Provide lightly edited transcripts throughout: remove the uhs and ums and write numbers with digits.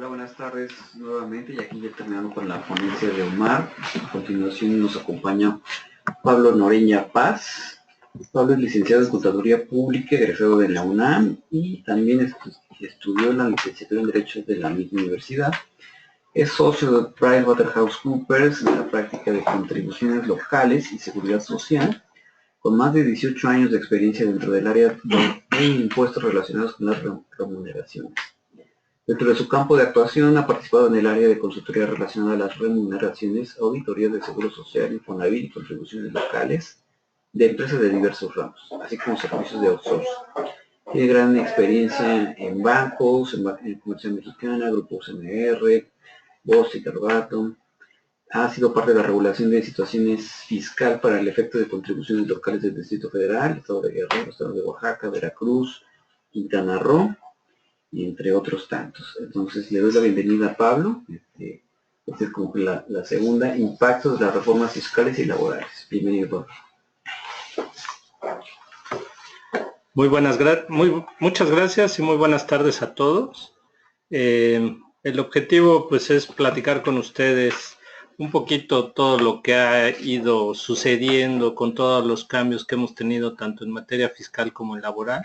Hola, buenas tardes nuevamente, y aquí ya terminando con la ponencia de Omar. A continuación nos acompaña Pablo Noreña Paz. Pablo es licenciado en Contaduría Pública, egresado de la UNAM y también estudió la licenciatura en Derecho de la misma universidad. Es socio de PricewaterhouseCoopers en la práctica de contribuciones locales y seguridad social, con más de 18 años de experiencia dentro del área de impuestos relacionados con las remuneraciones. Dentro de su campo de actuación ha participado en el área de consultoría relacionada a las remuneraciones, auditorías de seguro social, Infonavit y contribuciones locales de empresas de diversos ramos, así como servicios de outsourcing. Tiene gran experiencia en bancos, en Comercial Mexicana, Grupo CMR, Boston y Carbato. Ha sido parte de la regulación de situaciones fiscal para el efecto de contribuciones locales del Distrito Federal, Estado de Guerrero, Estado de Oaxaca, Veracruz, Quintana Roo, y entre otros tantos. Entonces le doy la bienvenida a Pablo. Esta es como la segunda, impactos de las reformas fiscales y laborales. Bienvenido, Pablo. Muchas gracias y muy buenas tardes a todos. El objetivo pues es platicar con ustedes un poquito todo lo que ha ido sucediendo con todos los cambios que hemos tenido tanto en materia fiscal como en laboral,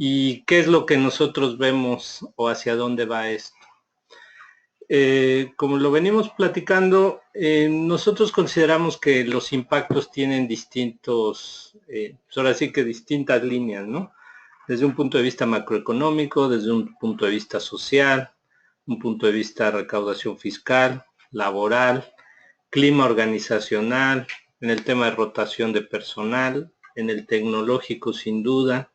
y qué es lo que nosotros vemos o hacia dónde va esto. Como lo venimos platicando, nosotros consideramos que los impactos tienen distintos, pues ahora sí que distintas líneas, ¿no? Desde un punto de vista macroeconómico, desde un punto de vista social, un punto de vista de recaudación fiscal, laboral, clima organizacional, en el tema de rotación de personal, en el tecnológico sin duda,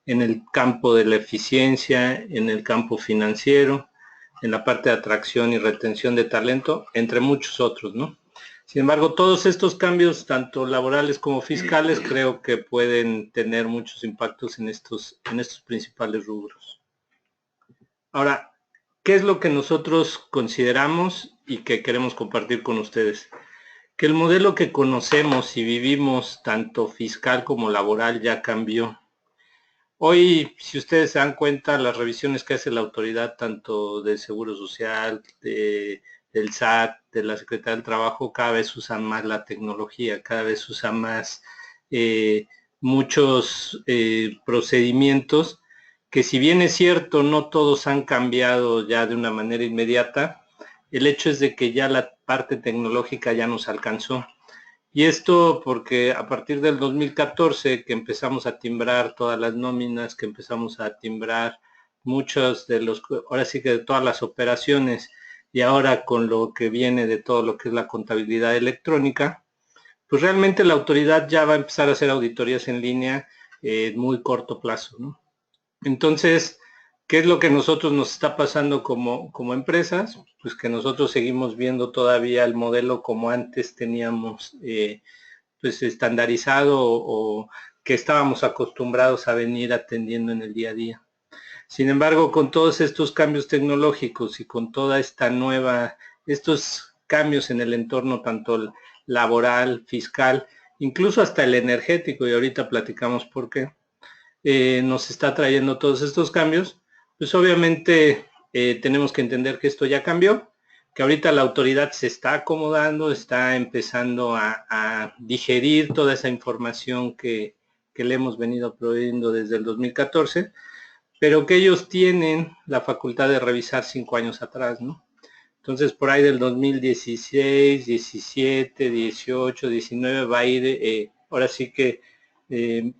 en el campo de la eficiencia, en el campo financiero, en la parte de atracción y retención de talento, entre muchos otros, ¿no? Sin embargo, todos estos cambios, tanto laborales como fiscales, creo que pueden tener muchos impactos en estos principales rubros. Ahora, ¿qué es lo que nosotros consideramos y que queremos compartir con ustedes? Que el modelo que conocemos y vivimos, tanto fiscal como laboral, ya cambió. Hoy, si ustedes se dan cuenta, las revisiones que hace la autoridad, tanto del Seguro Social, del SAT, de la Secretaría del Trabajo, cada vez usan más la tecnología, cada vez usan más muchos procedimientos que, si bien es cierto, no todos han cambiado ya de una manera inmediata, el hecho es de que ya la parte tecnológica ya nos alcanzó. Y esto porque a partir del 2014, que empezamos a timbrar todas las nóminas, que empezamos a timbrar muchos de los, ahora sí que de todas las operaciones, y ahora con lo que viene de todo lo que es la contabilidad electrónica, pues realmente la autoridad ya va a empezar a hacer auditorías en línea en muy corto plazo, ¿no? Entonces, ¿qué es lo que nosotros nos está pasando como empresas? Pues que nosotros seguimos viendo todavía el modelo como antes teníamos pues estandarizado o que estábamos acostumbrados a venir atendiendo en el día a día. Sin embargo, con todos estos cambios tecnológicos y con toda esta estos cambios en el entorno tanto laboral, fiscal, incluso hasta el energético, y ahorita platicamos por qué, nos está trayendo todos estos cambios, pues obviamente tenemos que entender que esto ya cambió, que ahorita la autoridad se está acomodando, está empezando a digerir toda esa información que le hemos venido proveyendo desde el 2014, pero que ellos tienen la facultad de revisar 5 años atrás, ¿no? Entonces, por ahí del 2016, 17, 18, 19 va a ir, ahora sí que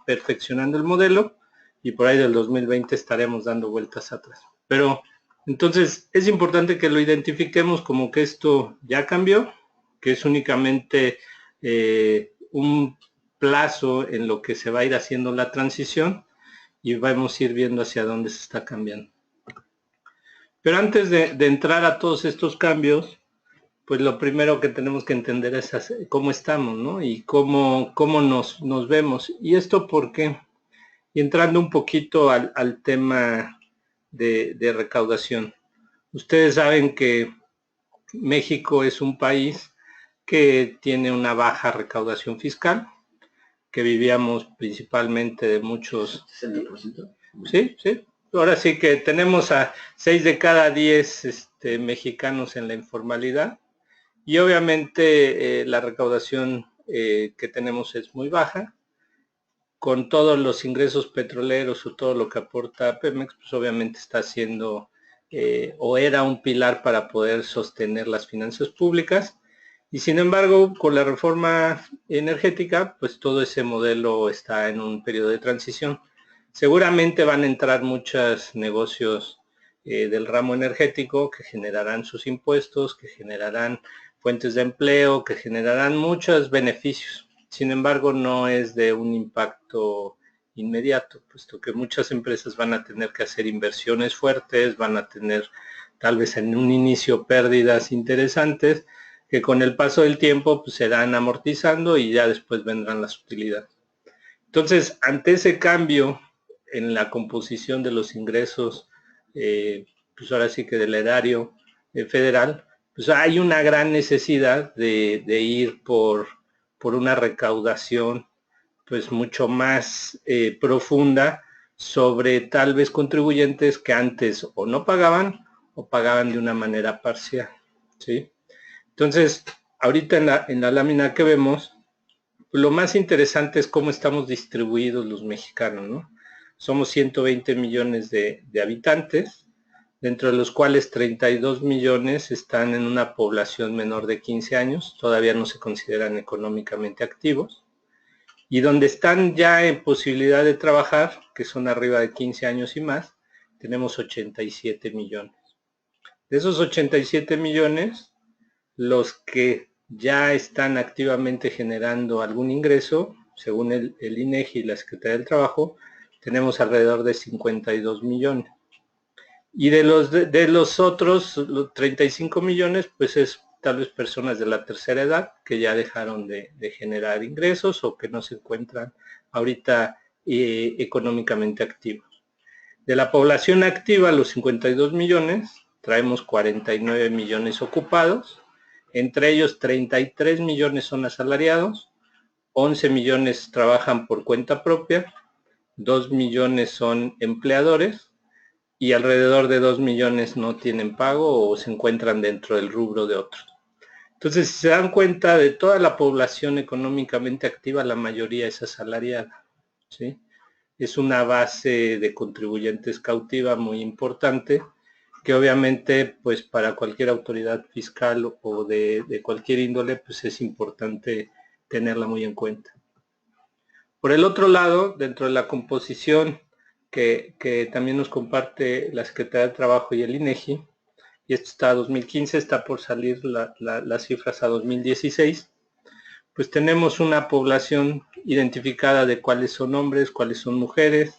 perfeccionando el modelo, y por ahí del 2020 estaremos dando vueltas atrás. Pero entonces es importante que lo identifiquemos como que esto ya cambió, que es únicamente un plazo en lo que se va a ir haciendo la transición, y vamos a ir viendo hacia dónde se está cambiando. Pero antes de entrar a todos estos cambios, pues lo primero que tenemos que entender es cómo estamos, ¿no? Y cómo nos vemos. ¿Y esto por qué? Y entrando un poquito al tema de recaudación. Ustedes saben que México es un país que tiene una baja recaudación fiscal, que vivíamos principalmente de muchos... ¿60%? Sí, sí. ahora sí que tenemos a 6 de cada 10 mexicanos en la informalidad y obviamente la recaudación que tenemos es muy baja. Con todos los ingresos petroleros o todo lo que aporta Pemex, pues obviamente está haciendo o era un pilar para poder sostener las finanzas públicas. Y sin embargo, con la reforma energética, pues todo ese modelo está en un periodo de transición. Seguramente van a entrar muchos negocios del ramo energético que generarán sus impuestos, que generarán fuentes de empleo, que generarán muchos beneficios. Sin embargo, no es de un impacto inmediato, puesto que muchas empresas van a tener que hacer inversiones fuertes, van a tener tal vez en un inicio pérdidas interesantes, que con el paso del tiempo pues, se irán amortizando y ya después vendrán las utilidades. Entonces, ante ese cambio en la composición de los ingresos, pues ahora sí que del erario federal, pues hay una gran necesidad de ir por una recaudación pues mucho más profunda sobre tal vez contribuyentes que antes o no pagaban o pagaban de una manera parcial, ¿sí? Entonces, ahorita en la lámina que vemos, lo más interesante es cómo estamos distribuidos los mexicanos, ¿no? Somos 120 millones de habitantes, dentro de los cuales 32 millones están en una población menor de 15 años, todavía no se consideran económicamente activos, y donde están ya en posibilidad de trabajar, que son arriba de 15 años y más, tenemos 87 millones. De esos 87 millones, los que ya están activamente generando algún ingreso, según el INEGI y la Secretaría del Trabajo, tenemos alrededor de 52 millones. Y de los otros, los 35 millones, pues es tal vez personas de la tercera edad que ya dejaron de generar ingresos o que no se encuentran ahorita económicamente activos. De la población activa, los 52 millones, traemos 49 millones ocupados, entre ellos 33 millones son asalariados, 11 millones trabajan por cuenta propia, 2 millones son empleadores y alrededor de 2 millones no tienen pago o se encuentran dentro del rubro de otros. Entonces, si se dan cuenta, de toda la población económicamente activa, la mayoría es asalariada, ¿sí? Es una base de contribuyentes cautiva muy importante, que obviamente, pues para cualquier autoridad fiscal o de cualquier índole, pues es importante tenerla muy en cuenta. Por el otro lado, dentro de la composición que también nos comparte la Secretaría de Trabajo y el INEGI, y esto está a 2015, está por salir las cifras a 2016, pues tenemos una población identificada de cuáles son hombres, cuáles son mujeres,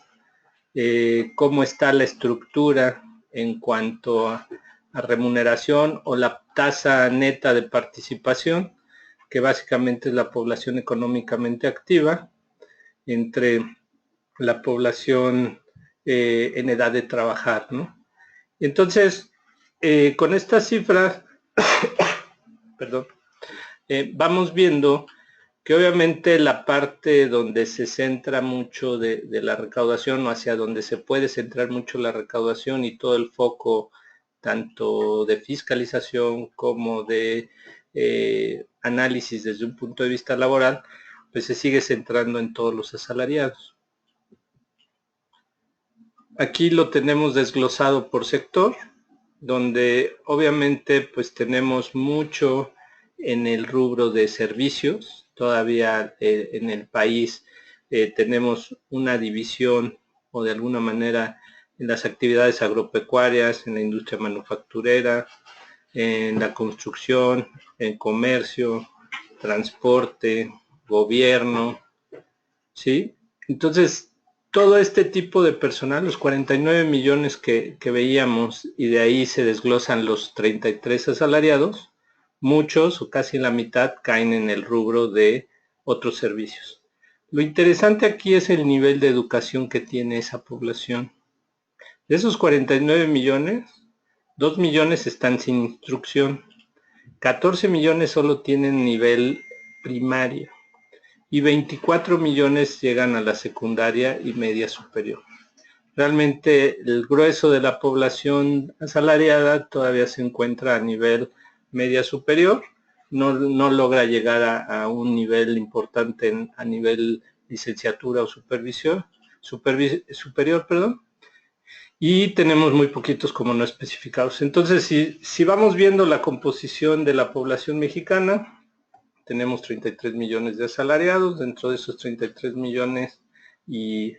cómo está la estructura en cuanto a remuneración o la tasa neta de participación, que básicamente es la población económicamente activa, entre la población en edad de trabajar, ¿no? Entonces, con estas cifras, perdón, vamos viendo que obviamente la parte donde se centra mucho de la recaudación o hacia donde se puede centrar mucho la recaudación y todo el foco tanto de fiscalización como de análisis desde un punto de vista laboral, pues se sigue centrando en todos los asalariados. Aquí lo tenemos desglosado por sector, donde obviamente pues tenemos mucho en el rubro de servicios. Todavía en el país tenemos una división o de alguna manera en las actividades agropecuarias, en la industria manufacturera, en la construcción, en comercio, transporte, gobierno, ¿sí? Entonces, todo este tipo de personal, los 49 millones que veíamos, y de ahí se desglosan los 33 asalariados, muchos o casi la mitad caen en el rubro de otros servicios. Lo interesante aquí es el nivel de educación que tiene esa población. De esos 49 millones, 2 millones están sin instrucción, 14 millones solo tienen nivel primario y 24 millones llegan a la secundaria y media superior. realmente el grueso de la población asalariada todavía se encuentra a nivel media superior, no logra llegar a un nivel importante a nivel licenciatura o superior, perdón, y tenemos muy poquitos como no especificados. Entonces, si vamos viendo la composición de la población mexicana, tenemos 33 millones de asalariados. Dentro de esos 33 millones y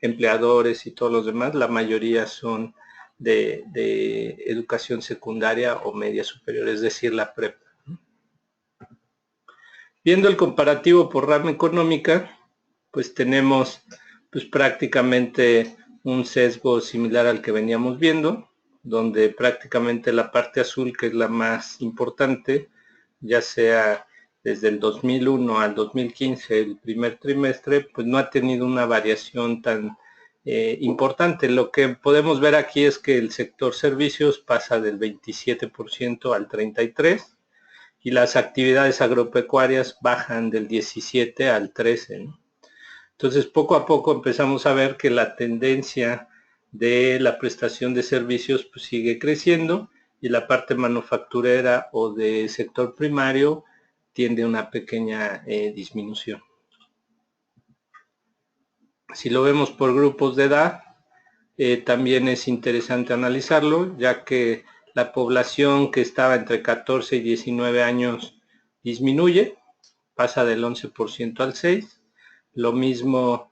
empleadores y todos los demás, la mayoría son de educación secundaria o media superior, es decir, la prepa. Viendo el comparativo por rama económica, pues tenemos pues prácticamente un sesgo similar al que veníamos viendo, donde prácticamente la parte azul, que es la más importante, ya sea desde el 2001 al 2015, el primer trimestre, pues no ha tenido una variación tan importante. Lo que podemos ver aquí es que el sector servicios pasa del 27% al 33%, y las actividades agropecuarias bajan del 17 al 13, ¿no? Entonces, poco a poco empezamos a ver que la tendencia de la prestación de servicios pues, sigue creciendo, y la parte manufacturera o de sector primario tiende a una pequeña disminución. Si lo vemos por grupos de edad, también es interesante analizarlo, ya que la población que estaba entre 14 y 19 años disminuye, pasa del 11% al 6%. Lo mismo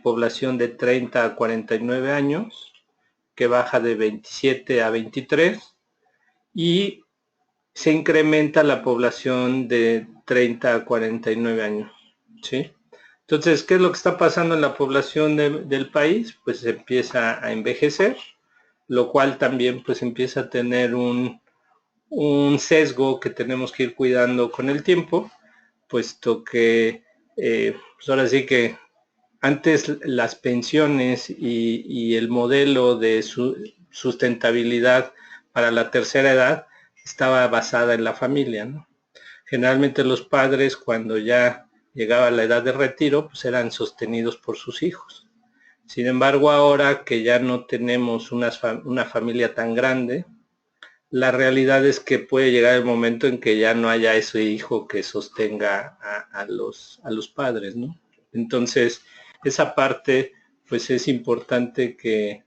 población de 30 a 49 años, que baja de 27 a 23, y se incrementa la población de 30 a 49 años, ¿sí? Entonces, ¿qué es lo que está pasando en la población del país? Pues se empieza a envejecer, lo cual también pues empieza a tener un sesgo que tenemos que ir cuidando con el tiempo, puesto que pues ahora sí que antes las pensiones y el modelo de sustentabilidad para la tercera edad estaba basada en la familia, ¿no? Generalmente los padres, cuando ya llegaba la edad de retiro, pues eran sostenidos por sus hijos. Sin embargo, ahora que ya no tenemos una familia tan grande, la realidad es que puede llegar el momento en que ya no haya ese hijo que sostenga a los padres, ¿no? Entonces, esa parte, pues es importante que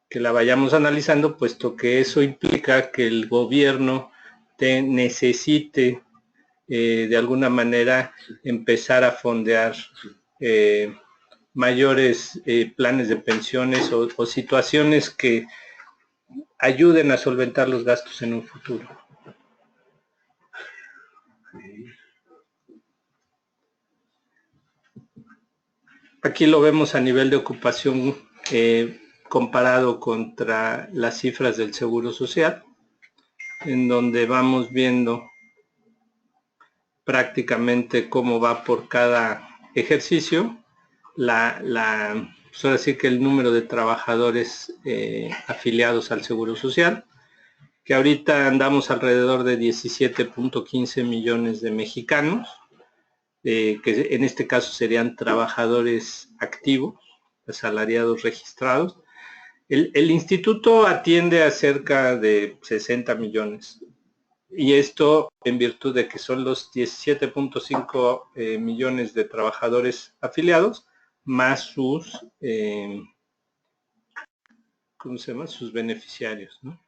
la vayamos analizando, puesto que eso implica que el gobierno necesite de alguna manera empezar a fondear mayores planes de pensiones o situaciones que ayuden a solventar los gastos en un futuro. Aquí lo vemos a nivel de ocupación comparado contra las cifras del Seguro Social, en donde vamos viendo prácticamente cómo va por cada ejercicio, pues ahora sí que el número de trabajadores afiliados al Seguro Social, que ahorita andamos alrededor de 17.15 millones de mexicanos, que en este caso serían trabajadores activos, asalariados registrados. El instituto atiende a cerca de 60 millones, y esto en virtud de que son los 17.5 millones de trabajadores afiliados, más sus, ¿cómo se llama? Sus beneficiarios, ¿no?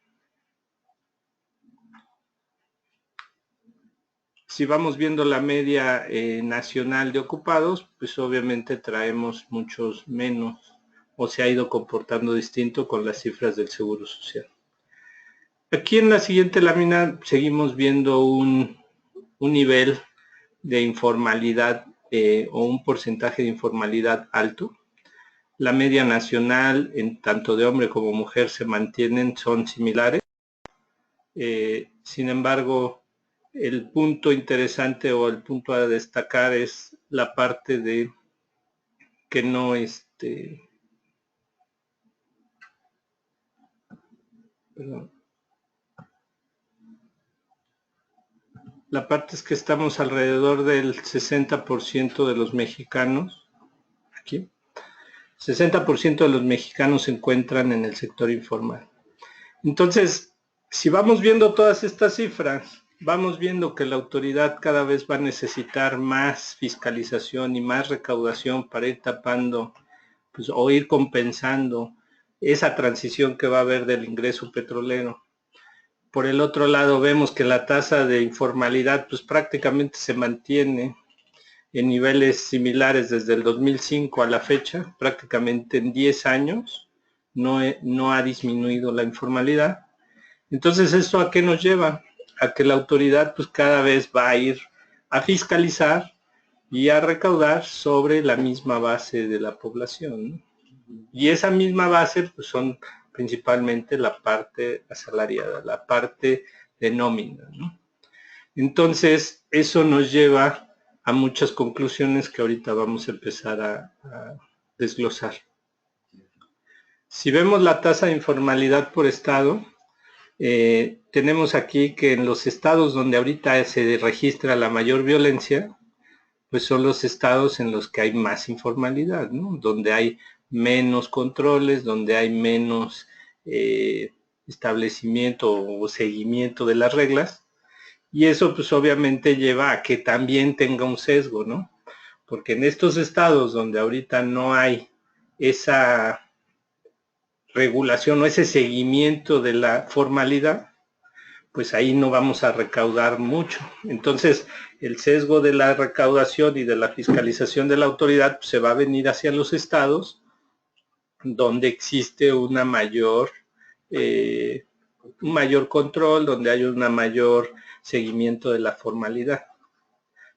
Si vamos viendo la media nacional de ocupados, pues obviamente traemos muchos menos, o se ha ido comportando distinto con las cifras del Seguro Social. Aquí en la siguiente lámina seguimos viendo un nivel de informalidad o un porcentaje de informalidad alto. La media nacional, en tanto de hombre como mujer, se mantienen, son similares. Sin embargo, el punto interesante o el punto a destacar es la parte de que no perdón. La parte es que estamos alrededor del 60% de los mexicanos aquí 60% de los mexicanos se encuentran en el sector informal. Entonces, si vamos viendo todas estas cifras, vamos viendo que la autoridad cada vez va a necesitar más fiscalización y más recaudación para ir tapando, pues, o ir compensando esa transición que va a haber del ingreso petrolero. Por el otro lado, vemos que la tasa de informalidad pues prácticamente se mantiene en niveles similares desde el 2005 a la fecha, prácticamente en 10 años no ha disminuido la informalidad. Entonces, ¿esto a qué nos lleva? A que la autoridad pues cada vez va a ir a fiscalizar y a recaudar sobre la misma base de la población, ¿no? Y esa misma base pues son principalmente la parte asalariada, la parte de nómina, ¿no? Entonces, eso nos lleva a muchas conclusiones que ahorita vamos a empezar a desglosar. Si vemos la tasa de informalidad por estado, tenemos aquí que en los estados donde ahorita se registra la mayor violencia, pues son los estados en los que hay más informalidad, ¿no? Donde hay menos controles, donde hay menos establecimiento o seguimiento de las reglas, y eso pues obviamente lleva a que también tenga un sesgo, ¿no? Porque en estos estados donde ahorita no hay esa regulación o ese seguimiento de la formalidad, pues ahí no vamos a recaudar mucho. Entonces, el sesgo de la recaudación y de la fiscalización de la autoridad pues, se va a venir hacia los estados donde existe una un mayor control, donde hay una mayor seguimiento de la formalidad.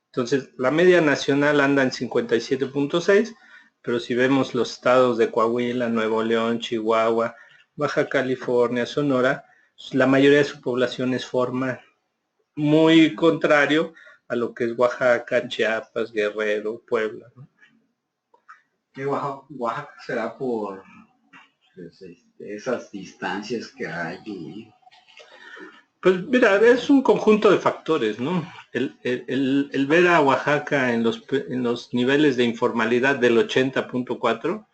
Entonces, la media nacional anda en 57.6, pero si vemos los estados de Coahuila, Nuevo León, Chihuahua, Baja California, Sonora, la mayoría de su población es formal, muy contrario a lo que es Oaxaca, Chiapas, Guerrero, Puebla, ¿no? ¿Qué Oaxaca será por pues, esas distancias que hay? Pues mira, es un conjunto de factores, ¿no? El ver a Oaxaca en los niveles de informalidad del 80.4,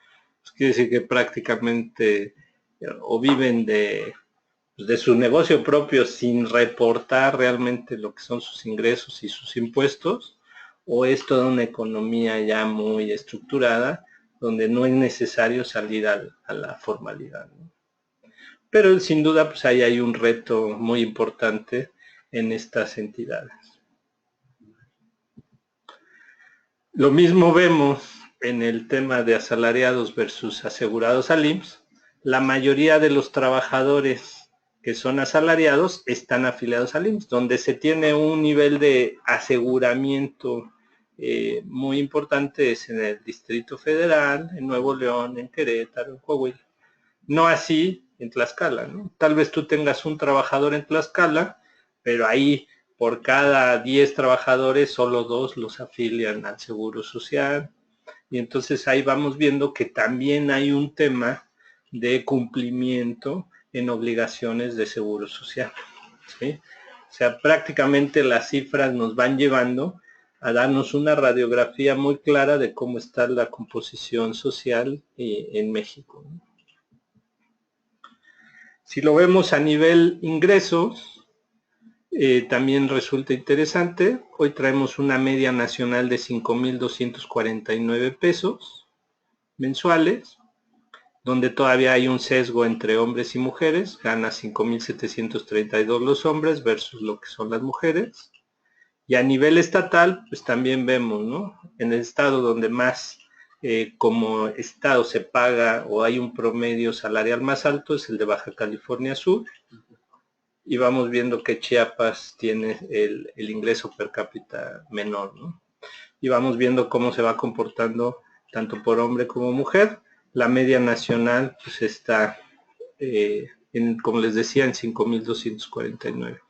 pues quiere decir que prácticamente o viven de su negocio propio sin reportar realmente lo que son sus ingresos y sus impuestos, o es toda una economía ya muy estructurada, donde no es necesario salir a la formalidad, ¿no? Pero sin duda pues ahí hay un reto muy importante en estas entidades. Lo mismo vemos en el tema de asalariados versus asegurados al IMSS. La mayoría de los trabajadores que son asalariados están afiliados al IMSS, donde se tiene un nivel de aseguramiento muy importante es en el Distrito Federal, en Nuevo León, en Querétaro, en Coahuila. No así en Tlaxcala, ¿no? Tal vez tú tengas un trabajador en Tlaxcala, pero ahí por cada 10 trabajadores solo 2 los afilian al Seguro Social. Y entonces ahí vamos viendo que también hay un tema de cumplimiento en obligaciones de Seguro Social, ¿sí? O sea, prácticamente las cifras nos van llevando a darnos una radiografía muy clara de cómo está la composición social en México, ¿no? Si lo vemos a nivel ingresos, también resulta interesante. Hoy traemos una media nacional de 5,249 pesos mensuales, donde todavía hay un sesgo entre hombres y mujeres. Gana 5,732 los hombres versus lo que son las mujeres. Y a nivel estatal, pues también vemos, ¿no? En el estado donde más como estado se paga o hay un promedio salarial más alto es el de Baja California Sur, y vamos viendo que Chiapas tiene el ingreso per cápita menor, ¿no? Y vamos viendo cómo se va comportando tanto por hombre como mujer. La media nacional pues está, como les decía, en 5,249.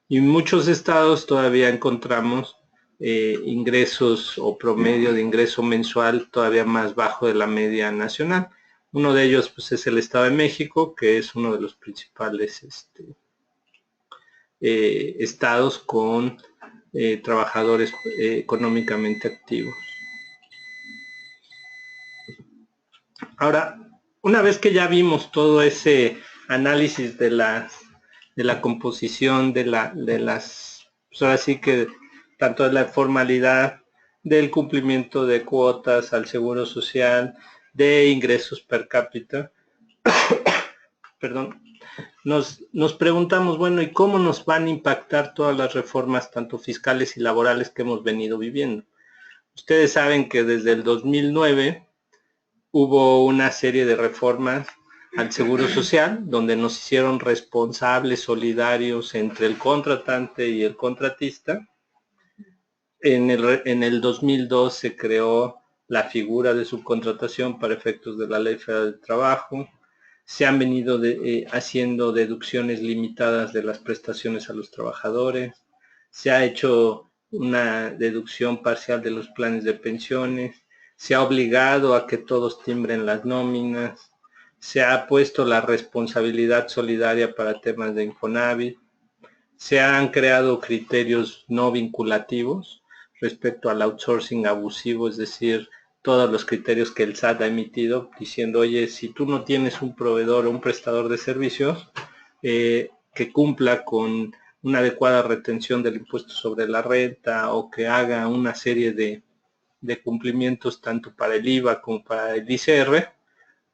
Y en muchos estados todavía encontramos ingresos o promedio de ingreso mensual todavía más bajo de la media nacional. Uno de ellos pues, es el Estado de México, que es uno de los principales estados con trabajadores económicamente activos. Ahora, una vez que ya vimos todo ese análisis de la composición de las, pues ahora sí que tanto de la formalidad, del cumplimiento de cuotas al seguro social, de ingresos per cápita, perdón, nos preguntamos, bueno, ¿y cómo nos van a impactar todas las reformas, tanto fiscales y laborales, que hemos venido viviendo? Ustedes saben que desde el 2009 hubo una serie de reformas al Seguro Social, donde nos hicieron responsables, solidarios entre el contratante y el contratista. En el 2002 se creó la figura de subcontratación para efectos de la Ley Federal del Trabajo. Se han venido haciendo deducciones limitadas de las prestaciones a los trabajadores. Se ha hecho una deducción parcial de los planes de pensiones. Se ha obligado a que todos timbren las nóminas. Se ha puesto la responsabilidad solidaria para temas de Infonavit. Se han creado criterios no vinculativos respecto al outsourcing abusivo, es decir, todos los criterios que el SAT ha emitido diciendo, oye, si tú no tienes un proveedor o un prestador de servicios que cumpla con una adecuada retención del impuesto sobre la renta o que haga una serie de cumplimientos tanto para el IVA como para el ICR,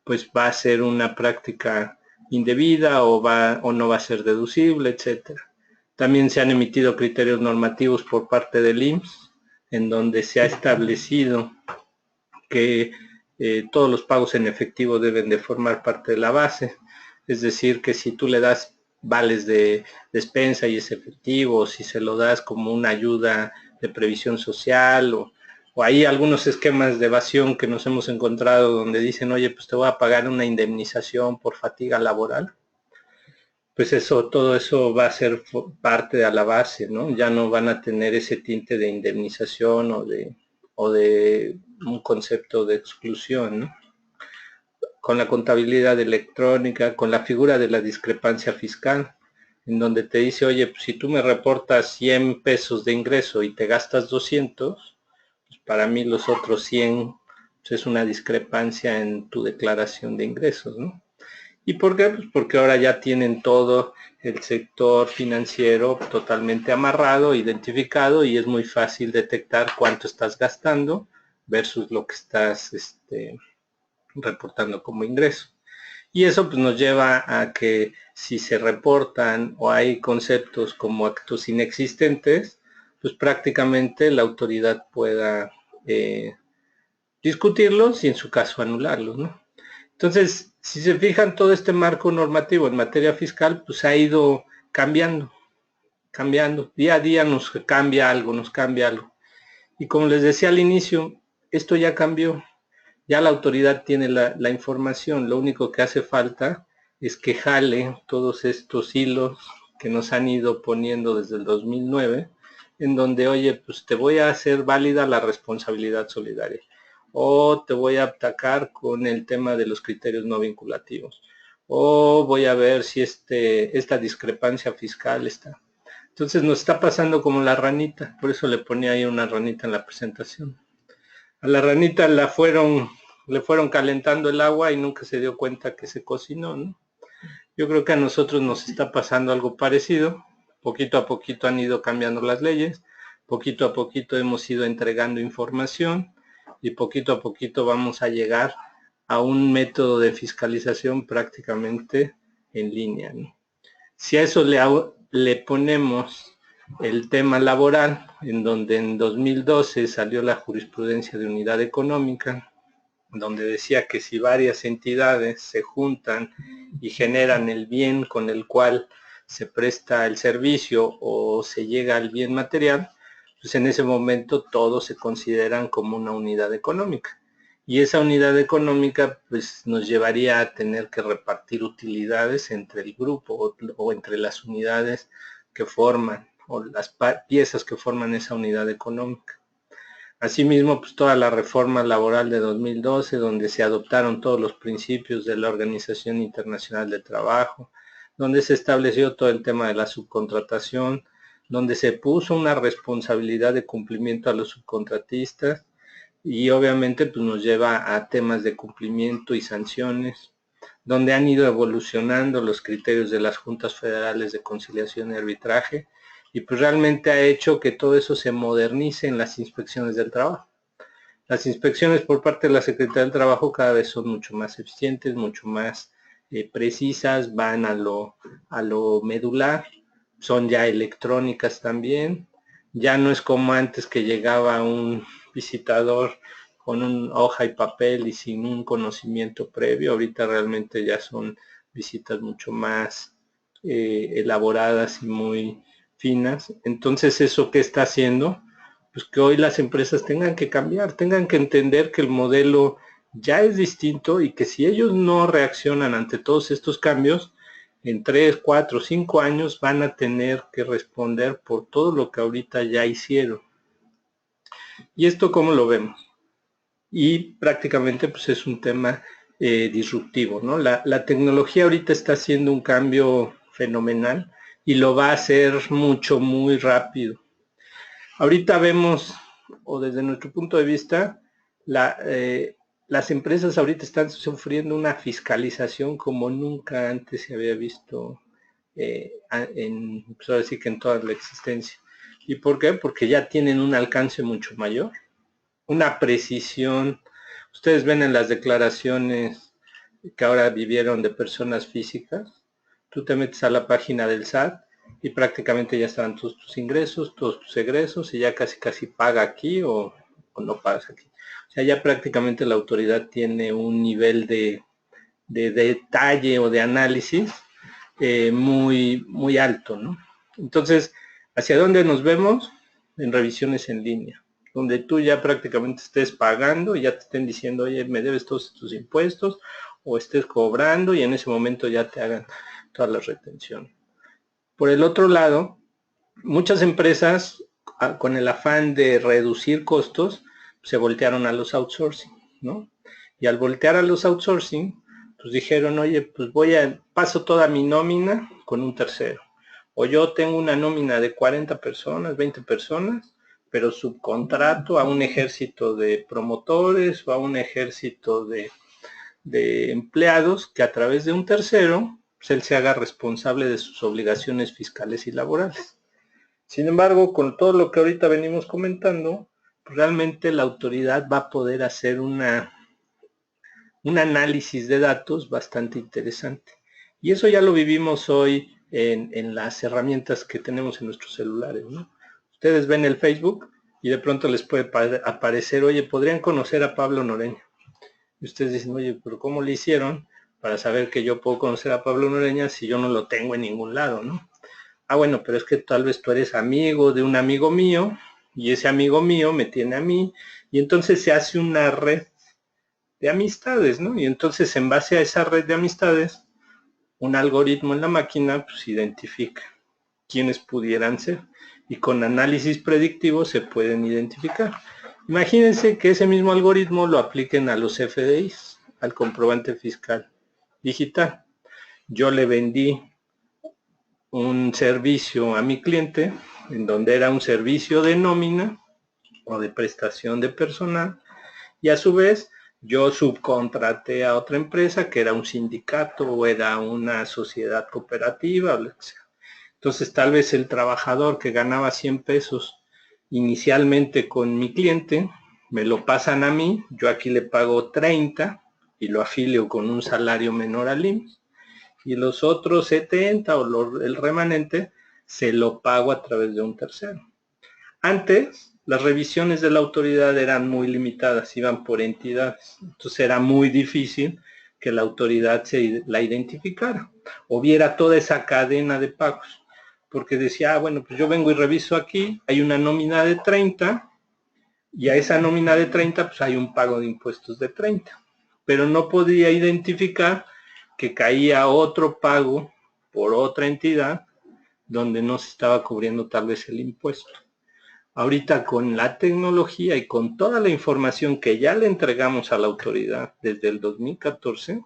pues va a ser una práctica indebida o no va a ser deducible, etcétera. También se han emitido criterios normativos por parte del IMSS, en donde se ha establecido que todos los pagos en efectivo deben de formar parte de la base, es decir, que si tú le das vales de despensa y es efectivo, o si se lo das como una ayuda de previsión social, o hay algunos esquemas de evasión que nos hemos encontrado donde dicen, oye, pues te voy a pagar una indemnización por fatiga laboral, pues eso, todo eso va a ser parte de la base, ¿no? Ya no van a tener ese tinte de indemnización o de un concepto de exclusión, ¿no? Con la contabilidad electrónica, con la figura de la discrepancia fiscal, en donde te dice, oye, pues si tú me reportas 100 pesos de ingreso y te gastas 200, pues para mí los otros 100 pues es una discrepancia en tu declaración de ingresos, ¿no? ¿Y por qué? Pues porque ahora ya tienen todo el sector financiero totalmente amarrado, identificado, y es muy fácil detectar cuánto estás gastando versus lo que estás reportando como ingreso. Y eso pues nos lleva a que si se reportan o hay conceptos como actos inexistentes, pues prácticamente la autoridad pueda discutirlos y en su caso anularlos, ¿no? Entonces, si se fijan, todo este marco normativo en materia fiscal, pues ha ido cambiando, cambiando. Día a día nos cambia algo, nos cambia algo. Y como les decía al inicio, esto ya cambió. Ya la autoridad tiene la información. Lo único que hace falta es que jale todos estos hilos que nos han ido poniendo desde el 2009, en donde, oye, pues te voy a hacer válida la responsabilidad solidaria, o te voy a atacar con el tema de los criterios no vinculativos, o voy a ver si esta discrepancia fiscal está. Entonces nos está pasando como la ranita, por eso le ponía ahí una ranita en la presentación. A la ranita le fueron calentando el agua y nunca se dio cuenta que se cocinó, ¿no? Yo creo que a nosotros nos está pasando algo parecido. Poquito a poquito han ido cambiando las leyes, poquito a poquito hemos ido entregando información y poquito a poquito vamos a llegar a un método de fiscalización prácticamente en línea, ¿no? Si a eso le ponemos el tema laboral, en donde en 2012 salió la jurisprudencia de unidad económica, donde decía que si varias entidades se juntan y generan el bien con el cual se presta el servicio o se llega al bien material, pues en ese momento todos se consideran como una unidad económica. Y esa unidad económica pues nos llevaría a tener que repartir utilidades entre el grupo o entre las unidades que forman o las piezas que forman esa unidad económica. Asimismo, pues toda la reforma laboral de 2012, donde se adoptaron todos los principios de la Organización Internacional del Trabajo, donde se estableció todo el tema de la subcontratación, donde se puso una responsabilidad de cumplimiento a los subcontratistas, y obviamente pues nos lleva a temas de cumplimiento y sanciones, donde han ido evolucionando los criterios de las juntas federales de conciliación y arbitraje, y pues realmente ha hecho que todo eso se modernice en las inspecciones del trabajo. Las inspecciones por parte de la Secretaría del Trabajo cada vez son mucho más eficientes, mucho más precisas, van a lo medular, son ya electrónicas también. Ya no es como antes que llegaba un visitador con una hoja y papel y sin un conocimiento previo. Ahorita realmente ya son visitas mucho más elaboradas y muy finas. Entonces, ¿eso qué está haciendo? Pues que hoy las empresas tengan que cambiar, tengan que entender que el modelo ya es distinto y que si ellos no reaccionan ante todos estos cambios, en 3, 4, 5 años van a tener que responder por todo lo que ahorita ya hicieron. ¿Y esto cómo lo vemos? Y prácticamente pues es un tema disruptivo, ¿no? La tecnología ahorita está haciendo un cambio fenomenal y lo va a hacer muy rápido. Ahorita vemos, o desde nuestro punto de vista, las empresas ahorita están sufriendo una fiscalización como nunca antes se había visto pues ahora sí que en toda la existencia. ¿Y por qué? Porque ya tienen un alcance mucho mayor, una precisión. Ustedes ven en las declaraciones que ahora vivieron de personas físicas, tú te metes a la página del SAT y prácticamente ya están todos tus ingresos, todos tus egresos y ya casi paga aquí o no pagas aquí. O sea, ya prácticamente la autoridad tiene un nivel de detalle o de análisis muy alto, ¿no? Entonces, ¿hacia dónde nos vemos? En revisiones en línea, donde tú ya prácticamente estés pagando y ya te estén diciendo, oye, me debes todos tus impuestos, o estés cobrando y en ese momento ya te hagan todas las retenciones. Por el otro lado, muchas empresas con el afán de reducir costos se voltearon a los outsourcing, ¿no? Y al voltear a los outsourcing, pues dijeron, oye, pues paso toda mi nómina con un tercero. O yo tengo una nómina de 40 personas, 20 personas, pero subcontrato a un ejército de promotores o a un ejército de empleados que a través de un tercero pues él se haga responsable de sus obligaciones fiscales y laborales. Sin embargo, con todo lo que ahorita venimos comentando, pues realmente la autoridad va a poder hacer un análisis de datos bastante interesante. Y eso ya lo vivimos hoy en las herramientas que tenemos en nuestros celulares, ¿no? Ustedes ven el Facebook y de pronto les puede aparecer, oye, podrían conocer a Pablo Noreña. Y ustedes dicen, oye, pero ¿cómo le hicieron para saber que yo puedo conocer a Pablo Noreña si yo no lo tengo en ningún lado, ¿no? Ah, bueno, pero es que tal vez tú eres amigo de un amigo mío y ese amigo mío me tiene a mí y entonces se hace una red de amistades, ¿no? Y entonces en base a esa red de amistades, un algoritmo en la máquina pues identifica quiénes pudieran ser y con análisis predictivo se pueden identificar. Imagínense que ese mismo algoritmo lo apliquen a los FDIs, al comprobante fiscal digital. Yo le vendí un servicio a mi cliente en donde era un servicio de nómina o de prestación de personal y a su vez yo subcontraté a otra empresa que era un sindicato o era una sociedad cooperativa o lo que sea. Entonces tal vez el trabajador que ganaba 100 pesos inicialmente con mi cliente, me lo pasan a mí, yo aquí le pago 30 y lo afilio con un salario menor al IMSS y los otros 70 o el remanente se lo pago a través de un tercero. Antes, las revisiones de la autoridad eran muy limitadas, iban por entidades, entonces era muy difícil que la autoridad la identificara o viera toda esa cadena de pagos, porque decía, bueno, pues yo vengo y reviso aquí, hay una nómina de 30 y a esa nómina de 30 pues hay un pago de impuestos de 30, pero no podía identificar que caía otro pago por otra entidad donde no se estaba cubriendo tal vez el impuesto. Ahorita con la tecnología y con toda la información que ya le entregamos a la autoridad desde el 2014,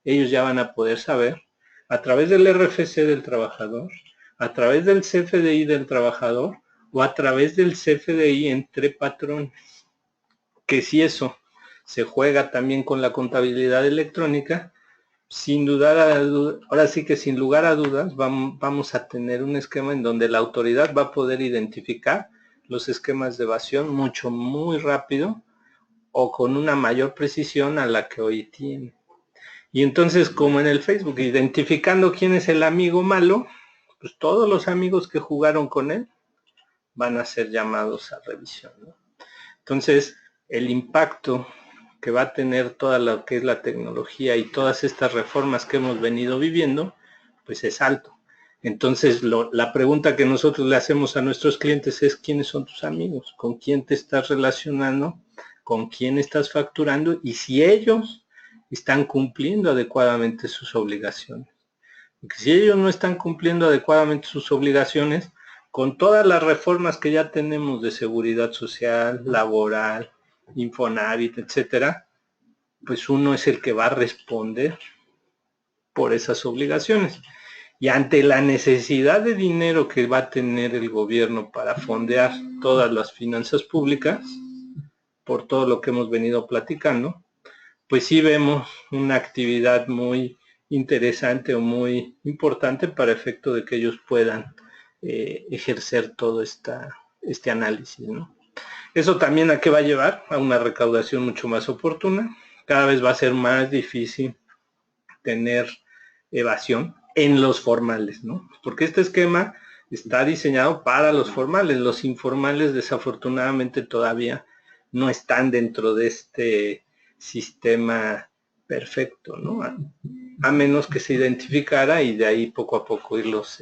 ellos ya van a poder saber a través del RFC del trabajador, a través del CFDI del trabajador o a través del CFDI entre patrones. que si eso se juega también con la contabilidad electrónica, sin dudar ahora sí que sin lugar a dudas vamos a tener un esquema en donde la autoridad va a poder identificar los esquemas de evasión muy rápido o con una mayor precisión a la que hoy tiene. Y entonces, como en el Facebook, identificando quién es el amigo malo, pues todos los amigos que jugaron con él van a ser llamados a revisión, ¿no? Entonces, el impacto que va a tener toda lo que es la tecnología y todas estas reformas que hemos venido viviendo, pues es alto. Entonces, la pregunta que nosotros le hacemos a nuestros clientes es: ¿quiénes son tus amigos? ¿Con quién te estás relacionando? ¿Con quién estás facturando? Y si ellos están cumpliendo adecuadamente sus obligaciones. Porque si ellos no están cumpliendo adecuadamente sus obligaciones, con todas las reformas que ya tenemos de seguridad social, laboral, Infonavit, etcétera, pues uno es el que va a responder por esas obligaciones. Y ante la necesidad de dinero que va a tener el gobierno para fondear todas las finanzas públicas, por todo lo que hemos venido platicando, pues sí vemos una actividad muy interesante o muy importante para efecto de que ellos puedan ejercer todo este análisis, ¿no? Eso también a qué va a llevar, a una recaudación mucho más oportuna. Cada vez va a ser más difícil tener evasión en los formales, ¿no? Porque este esquema está diseñado para los formales. Los informales desafortunadamente todavía no están dentro de este sistema perfecto, ¿no? A menos que se identificara y de ahí poco a poco irlos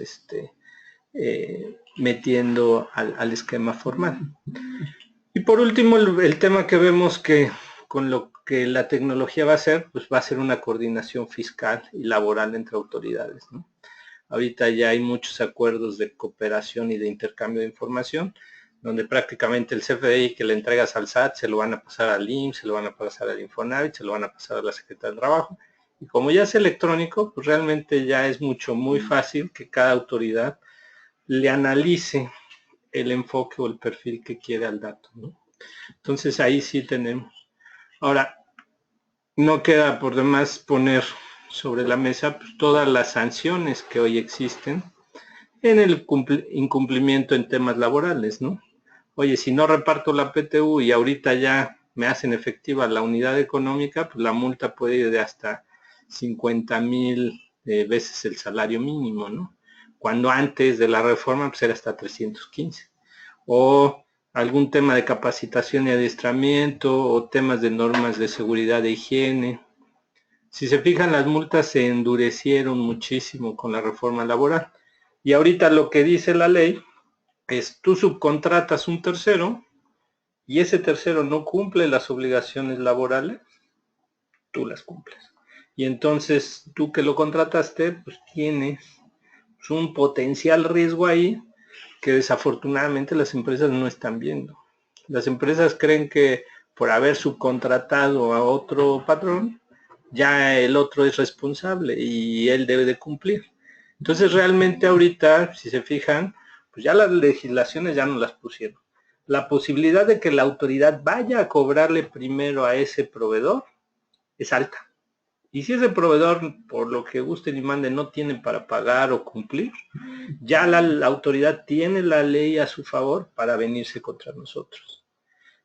metiendo al esquema formal. Y por último, el tema que vemos que con lo que la tecnología va a hacer, pues va a ser una coordinación fiscal y laboral entre autoridades, ¿no? Ahorita ya hay muchos acuerdos de cooperación y de intercambio de información, donde prácticamente el CFDI que le entregas al SAT se lo van a pasar al IMSS, se lo van a pasar al Infonavit, se lo van a pasar a la Secretaría del Trabajo. Y como ya es electrónico, pues realmente ya es muy fácil que cada autoridad le analice el enfoque o el perfil que quiere al dato, ¿no? Entonces ahí sí tenemos. Ahora, no queda por demás poner sobre la mesa pues, todas las sanciones que hoy existen en el incumplimiento en temas laborales, ¿no? Oye, si no reparto la PTU y ahorita ya me hacen efectiva la unidad económica, pues la multa puede ir de hasta 50,000 veces el salario mínimo, ¿no? Cuando antes de la reforma pues era hasta 315. O algún tema de capacitación y adiestramiento, o temas de normas de seguridad e higiene. Si se fijan, las multas se endurecieron muchísimo con la reforma laboral. Y ahorita lo que dice la ley es: tú subcontratas un tercero y ese tercero no cumple las obligaciones laborales, tú las cumples. Y entonces tú que lo contrataste, pues tienes un potencial riesgo ahí que desafortunadamente las empresas no están viendo. Las empresas creen que por haber subcontratado a otro patrón, ya el otro es responsable y él debe de cumplir. Entonces realmente ahorita, si se fijan, pues ya las legislaciones ya no las pusieron. La posibilidad de que la autoridad vaya a cobrarle primero a ese proveedor es alta. Y si ese proveedor, por lo que gusten y manden, no tiene para pagar o cumplir, ya la autoridad tiene la ley a su favor para venirse contra nosotros.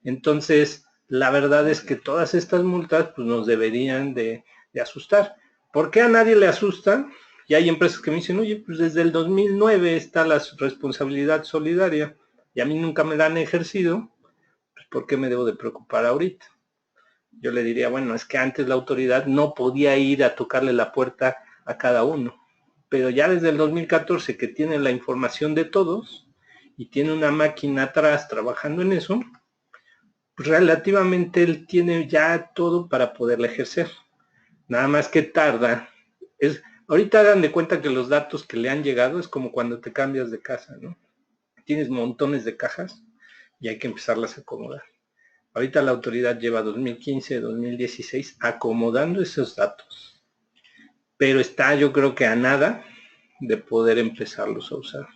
Entonces, la verdad es que todas estas multas pues, nos deberían de asustar. ¿Por qué a nadie le asusta? Y hay empresas que me dicen: oye, pues desde el 2009 está la responsabilidad solidaria y a mí nunca me la han ejercido, pues ¿por qué me debo de preocupar ahorita? Yo le diría: bueno, es que antes la autoridad no podía ir a tocarle la puerta a cada uno, pero ya desde el 2014 que tiene la información de todos y tiene una máquina atrás trabajando en eso, pues relativamente él tiene ya todo para poderla ejercer. Nada más que tarda. Ahorita hagan de cuenta que los datos que le han llegado es como cuando te cambias de casa, ¿no? Tienes montones de cajas y hay que empezarlas a acomodar. Ahorita la autoridad lleva 2015, 2016 acomodando esos datos, pero está yo creo que a nada de poder empezarlos a usar.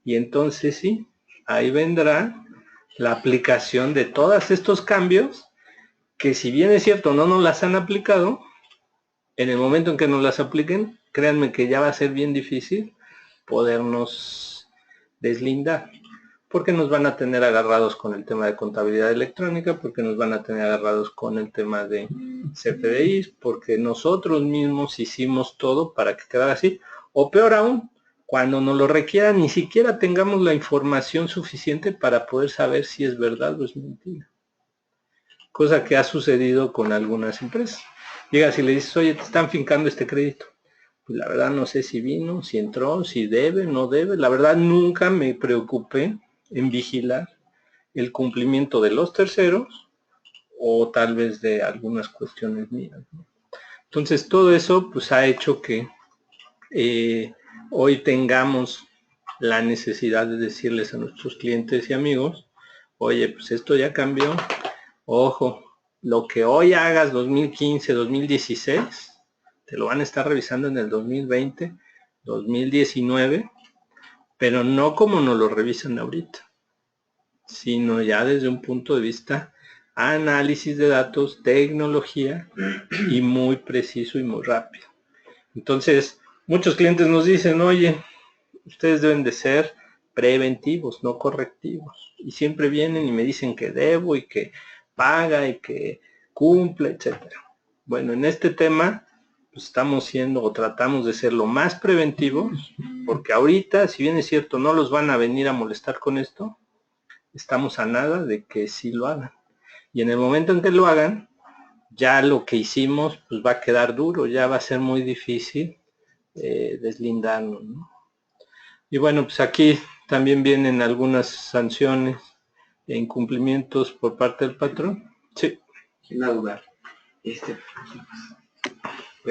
Y entonces sí, ahí vendrá la aplicación de todos estos cambios que si bien es cierto no nos las han aplicado, en el momento en que nos las apliquen, créanme que ya va a ser bien difícil podernos deslindar, porque nos van a tener agarrados con el tema de contabilidad electrónica, porque nos van a tener agarrados con el tema de CFDIs, porque nosotros mismos hicimos todo para que quedara así, o peor aún, cuando nos lo requieran, ni siquiera tengamos la información suficiente para poder saber si es verdad o es mentira. Cosa que ha sucedido con algunas empresas. Llegas y le dices, oye, te están fincando este crédito. Pues la verdad no sé si vino, si entró, si debe, no debe. La verdad nunca me preocupé en vigilar el cumplimiento de los terceros o tal vez de algunas cuestiones mías, ¿no? Entonces todo eso pues ha hecho que hoy tengamos la necesidad de decirles a nuestros clientes y amigos, oye, pues esto ya cambió, ojo, lo que hoy hagas 2015, 2016, te lo van a estar revisando en el 2020, 2019, pero no como nos lo revisan ahorita, sino ya desde un punto de vista análisis de datos, tecnología y muy preciso y muy rápido. Entonces, muchos clientes nos dicen, oye, ustedes deben de ser preventivos, no correctivos. Y siempre vienen y me dicen que debo y que paga y que cumple, etcétera. Bueno, en este tema pues estamos siendo o tratamos de ser lo más preventivos, porque ahorita, si bien es cierto, no los van a venir a molestar con esto, estamos a nada de que sí lo hagan. Y en el momento en que lo hagan, ya lo que hicimos pues va a quedar duro, ya va a ser muy difícil deslindarnos, ¿no? Y bueno, pues aquí también vienen algunas sanciones e incumplimientos por parte del patrón. Sí. Sin duda.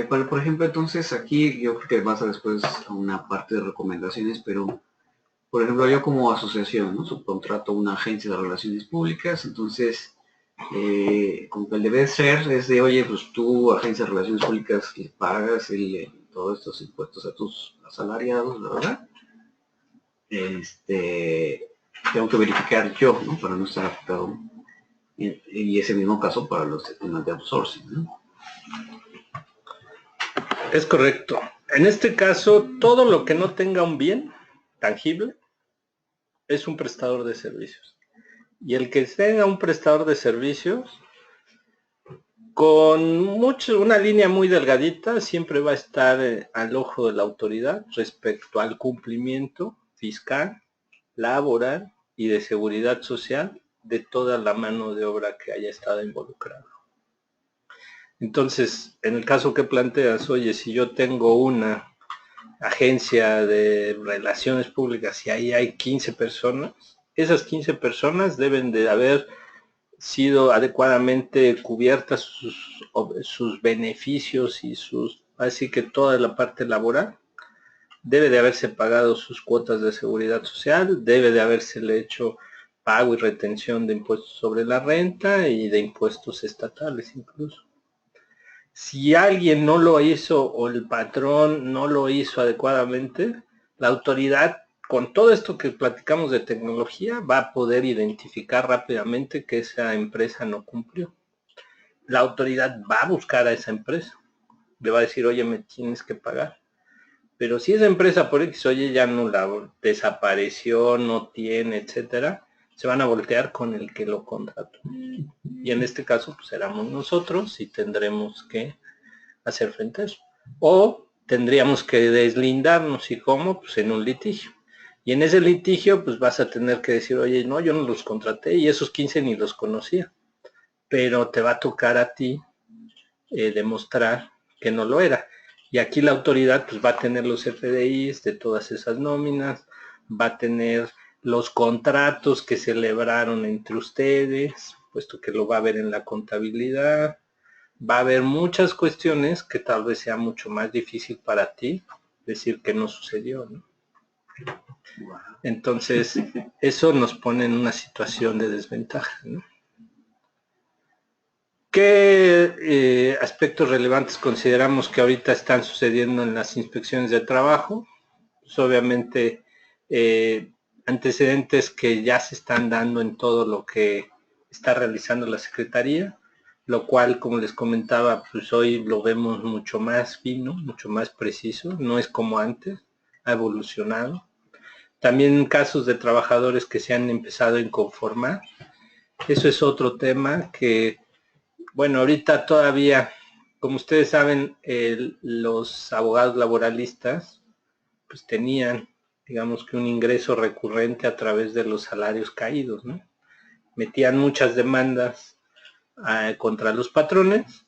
Por ejemplo, entonces aquí yo creo que vas a después a una parte de recomendaciones, pero por ejemplo yo como asociación, ¿no? Subcontrato una agencia de relaciones públicas, entonces como que el deber ser es de, oye, pues tú, agencia de relaciones públicas, le pagas todos estos impuestos a tus asalariados, ¿verdad? Tengo que verificar yo, ¿no? Para no estar afectado. Y ese mismo caso para los temas de outsourcing, ¿no? Es correcto. En este caso, todo lo que no tenga un bien tangible es un prestador de servicios. Y el que tenga un prestador de servicios con una línea muy delgadita siempre va a estar al ojo de la autoridad respecto al cumplimiento fiscal, laboral y de seguridad social de toda la mano de obra que haya estado involucrada. Entonces, en el caso que planteas, oye, si yo tengo una agencia de relaciones públicas y ahí hay 15 personas, esas 15 personas deben de haber sido adecuadamente cubiertas sus beneficios y así que toda la parte laboral, debe de haberse pagado sus cuotas de seguridad social, debe de habérsele hecho pago y retención de impuestos sobre la renta y de impuestos estatales incluso. Si alguien no lo hizo o el patrón no lo hizo adecuadamente, la autoridad, con todo esto que platicamos de tecnología, va a poder identificar rápidamente que esa empresa no cumplió. La autoridad va a buscar a esa empresa, le va a decir, oye, me tienes que pagar. Pero si esa empresa por X, oye, ya no la desapareció, no tiene, etcétera, se van a voltear con el que lo contrató. Y en este caso, pues éramos nosotros y tendremos que hacer frente a eso. O tendríamos que deslindarnos, ¿y cómo? Pues en un litigio. Y en ese litigio, pues vas a tener que decir, oye, no, yo no los contraté y esos 15 ni los conocía. Pero te va a tocar a ti demostrar que no lo era. Y aquí la autoridad pues va a tener los FDIs de todas esas nóminas, va a tener los contratos que celebraron entre ustedes, puesto que lo va a ver en la contabilidad, va a haber muchas cuestiones que tal vez sea mucho más difícil para ti decir que no sucedió, ¿no? Entonces, eso nos pone en una situación de desventaja, ¿no? ¿Qué aspectos relevantes consideramos que ahorita están sucediendo en las inspecciones de trabajo? Pues obviamente antecedentes que ya se están dando en todo lo que está realizando la Secretaría. lo cual, como les comentaba, pues hoy lo vemos mucho más fino, mucho más preciso, no es como antes, ha evolucionado. También casos de trabajadores que se han empezado a inconformar. Eso es otro tema que, bueno, ahorita todavía, como ustedes saben, los abogados laboralistas pues tenían, digamos que un ingreso recurrente a través de los salarios caídos, ¿no? Metían muchas demandas contra los patrones,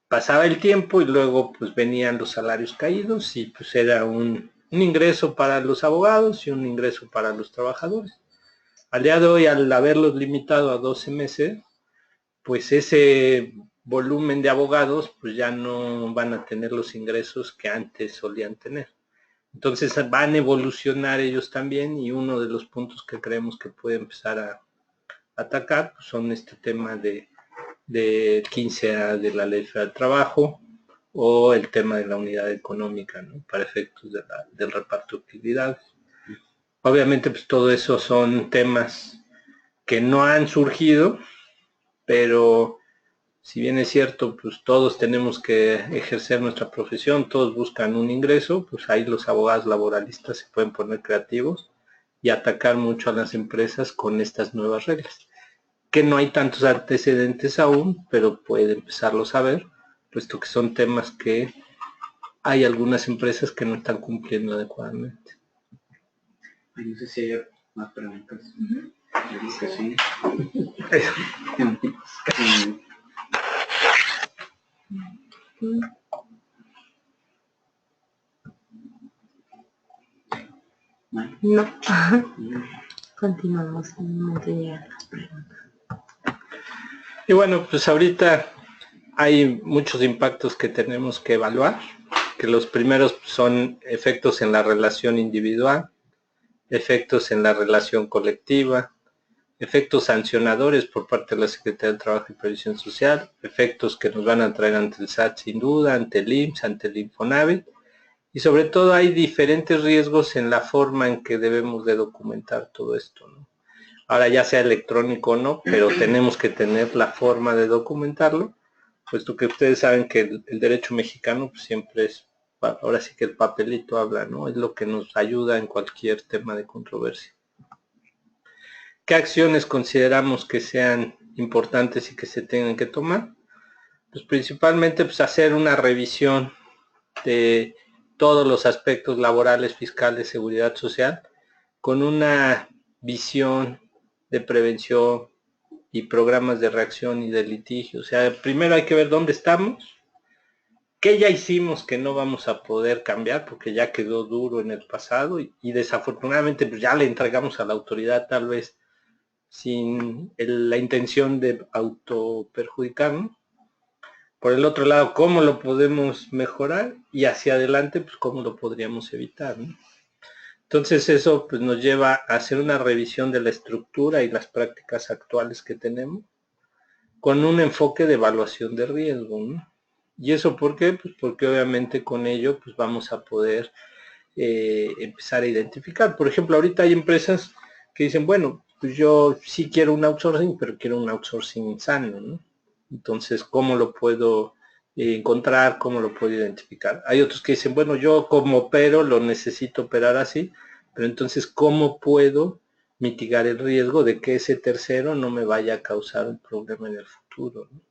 pasaba el tiempo y luego pues venían los salarios caídos y pues era un ingreso para los abogados y un ingreso para los trabajadores. Al día de hoy, al haberlos limitado a 12 meses, pues ese volumen de abogados pues ya no van a tener los ingresos que antes solían tener. Entonces van a evolucionar ellos también y uno de los puntos que creemos que puede empezar a atacar pues son este tema de 15A de la Ley Federal del Trabajo o el tema de la unidad económica, ¿no? Para efectos del reparto de utilidades. Obviamente pues todo eso son temas que no han surgido, pero si bien es cierto, pues todos tenemos que ejercer nuestra profesión, todos buscan un ingreso, pues ahí los abogados laboralistas se pueden poner creativos y atacar mucho a las empresas con estas nuevas reglas, que no hay tantos antecedentes aún, pero puede empezarlos a ver, puesto que son temas que hay algunas empresas que no están cumpliendo adecuadamente. No sé si hay más preguntas. Yo digo que sí. No. Continuamos en el momento de llegar a las preguntas. Y bueno, pues ahorita hay muchos impactos que tenemos que evaluar, que los primeros son efectos en la relación individual, efectos en la relación colectiva, efectos sancionadores por parte de la Secretaría del Trabajo y Previsión Social, efectos que nos van a traer ante el SAT sin duda, ante el IMSS, ante el Infonavit, y sobre todo hay diferentes riesgos en la forma en que debemos de documentar todo esto, ¿no? Ahora ya sea electrónico o no, pero tenemos que tener la forma de documentarlo, puesto que ustedes saben que el derecho mexicano pues, siempre es, ahora sí que el papelito habla, ¿no? Es lo que nos ayuda en cualquier tema de controversia. ¿Qué acciones consideramos que sean importantes y que se tengan que tomar? Pues principalmente pues, hacer una revisión de todos los aspectos laborales, fiscales, seguridad social, con una visión de prevención y programas de reacción y de litigio. O sea, primero hay que ver dónde estamos, qué ya hicimos que no vamos a poder cambiar porque ya quedó duro en el pasado y desafortunadamente pues ya le entregamos a la autoridad tal vez sin la intención de autoperjudicarnos. Por el otro lado, cómo lo podemos mejorar y hacia adelante, pues cómo lo podríamos evitar, ¿no? Entonces eso pues, nos lleva a hacer una revisión de la estructura y las prácticas actuales que tenemos con un enfoque de evaluación de riesgo, ¿no? ¿Y eso por qué? Pues porque obviamente con ello pues vamos a poder empezar a identificar. Por ejemplo, ahorita hay empresas que dicen, bueno, pues yo sí quiero un outsourcing, pero quiero un outsourcing sano, ¿no? Entonces, ¿cómo lo puedo encontrar? ¿Cómo lo puedo identificar? Hay otros que dicen, bueno, yo como opero lo necesito operar así, pero entonces, ¿cómo puedo mitigar el riesgo de que ese tercero no me vaya a causar un problema en el futuro, ¿no?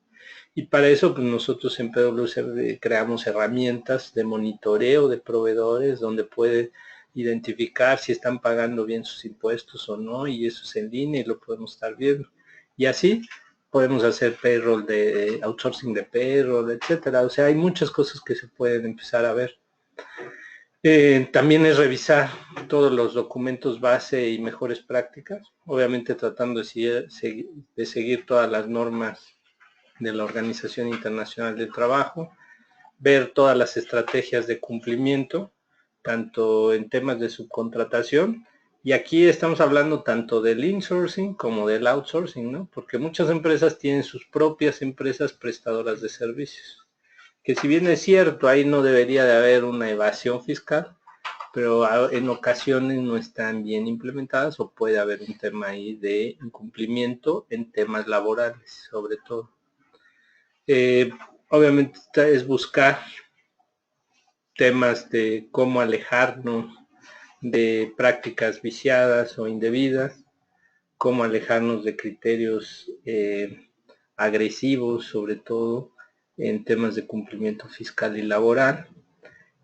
Y para eso pues nosotros en PwC creamos herramientas de monitoreo de proveedores donde puede identificar si están pagando bien sus impuestos o no, y eso es en línea y lo podemos estar viendo. Y así podemos hacer payroll de outsourcing de payroll, etcétera. O sea, hay muchas cosas que se pueden empezar a ver. También es revisar todos los documentos base y mejores prácticas, obviamente tratando de seguir todas las normas de la Organización Internacional del Trabajo, ver todas las estrategias de cumplimiento, tanto en temas de subcontratación, y aquí estamos hablando tanto del insourcing como del outsourcing, ¿no? Porque muchas empresas tienen sus propias empresas prestadoras de servicios, que si bien es cierto, ahí no debería de haber una evasión fiscal, pero en ocasiones no están bien implementadas o puede haber un tema ahí de incumplimiento en temas laborales, sobre todo. Obviamente es buscar temas de cómo alejarnos de prácticas viciadas o indebidas, cómo alejarnos de criterios agresivos, sobre todo en temas de cumplimiento fiscal y laboral,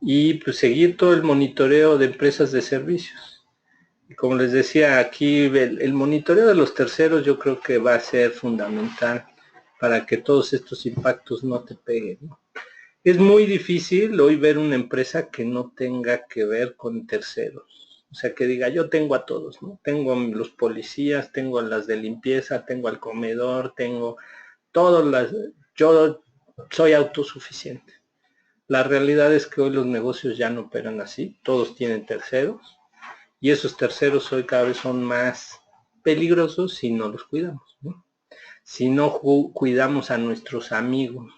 y pues seguir todo el monitoreo de empresas de servicios. Y como les decía, aquí el monitoreo de los terceros yo creo que va a ser fundamental para que todos estos impactos no te peguen, ¿no? Es muy difícil hoy ver una empresa que no tenga que ver con terceros. O sea, que diga, yo tengo a todos, ¿no? Tengo a los policías, tengo a las de limpieza, tengo al comedor, tengo todas las... Yo soy autosuficiente. La realidad es que hoy los negocios ya no operan así, todos tienen terceros, y esos terceros hoy cada vez son más peligrosos si no los cuidamos, ¿no? Si no cuidamos a nuestros amigos,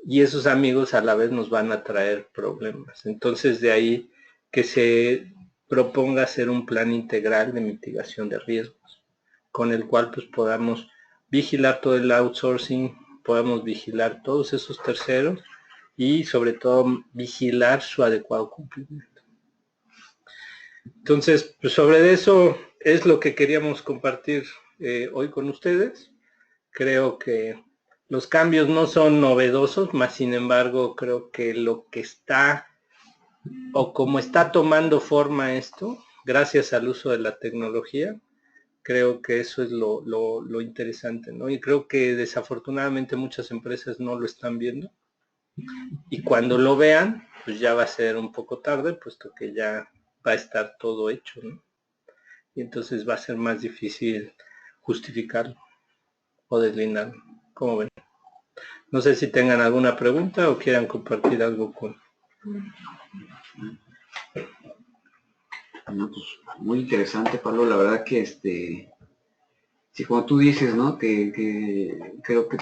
y esos amigos a la vez nos van a traer problemas. Entonces de ahí que se proponga hacer un plan integral de mitigación de riesgos, con el cual pues podamos vigilar todo el outsourcing, podamos vigilar todos esos terceros y sobre todo vigilar su adecuado cumplimiento. Entonces, pues sobre eso es lo que queríamos compartir hoy con ustedes. Creo que los cambios no son novedosos, más sin embargo creo que lo que está o como está tomando forma esto, gracias al uso de la tecnología, creo que eso es lo interesante, ¿no? Y creo que desafortunadamente muchas empresas no lo están viendo. Y cuando lo vean, pues ya va a ser un poco tarde, puesto que ya va a estar todo hecho, ¿no? Y entonces va a ser más difícil justificarlo o deslindarlo. ¿Cómo ven? No sé si tengan alguna pregunta o quieran compartir algo con... No, pues muy interesante, Pablo. La verdad que sí, como tú dices, ¿no? Que creo que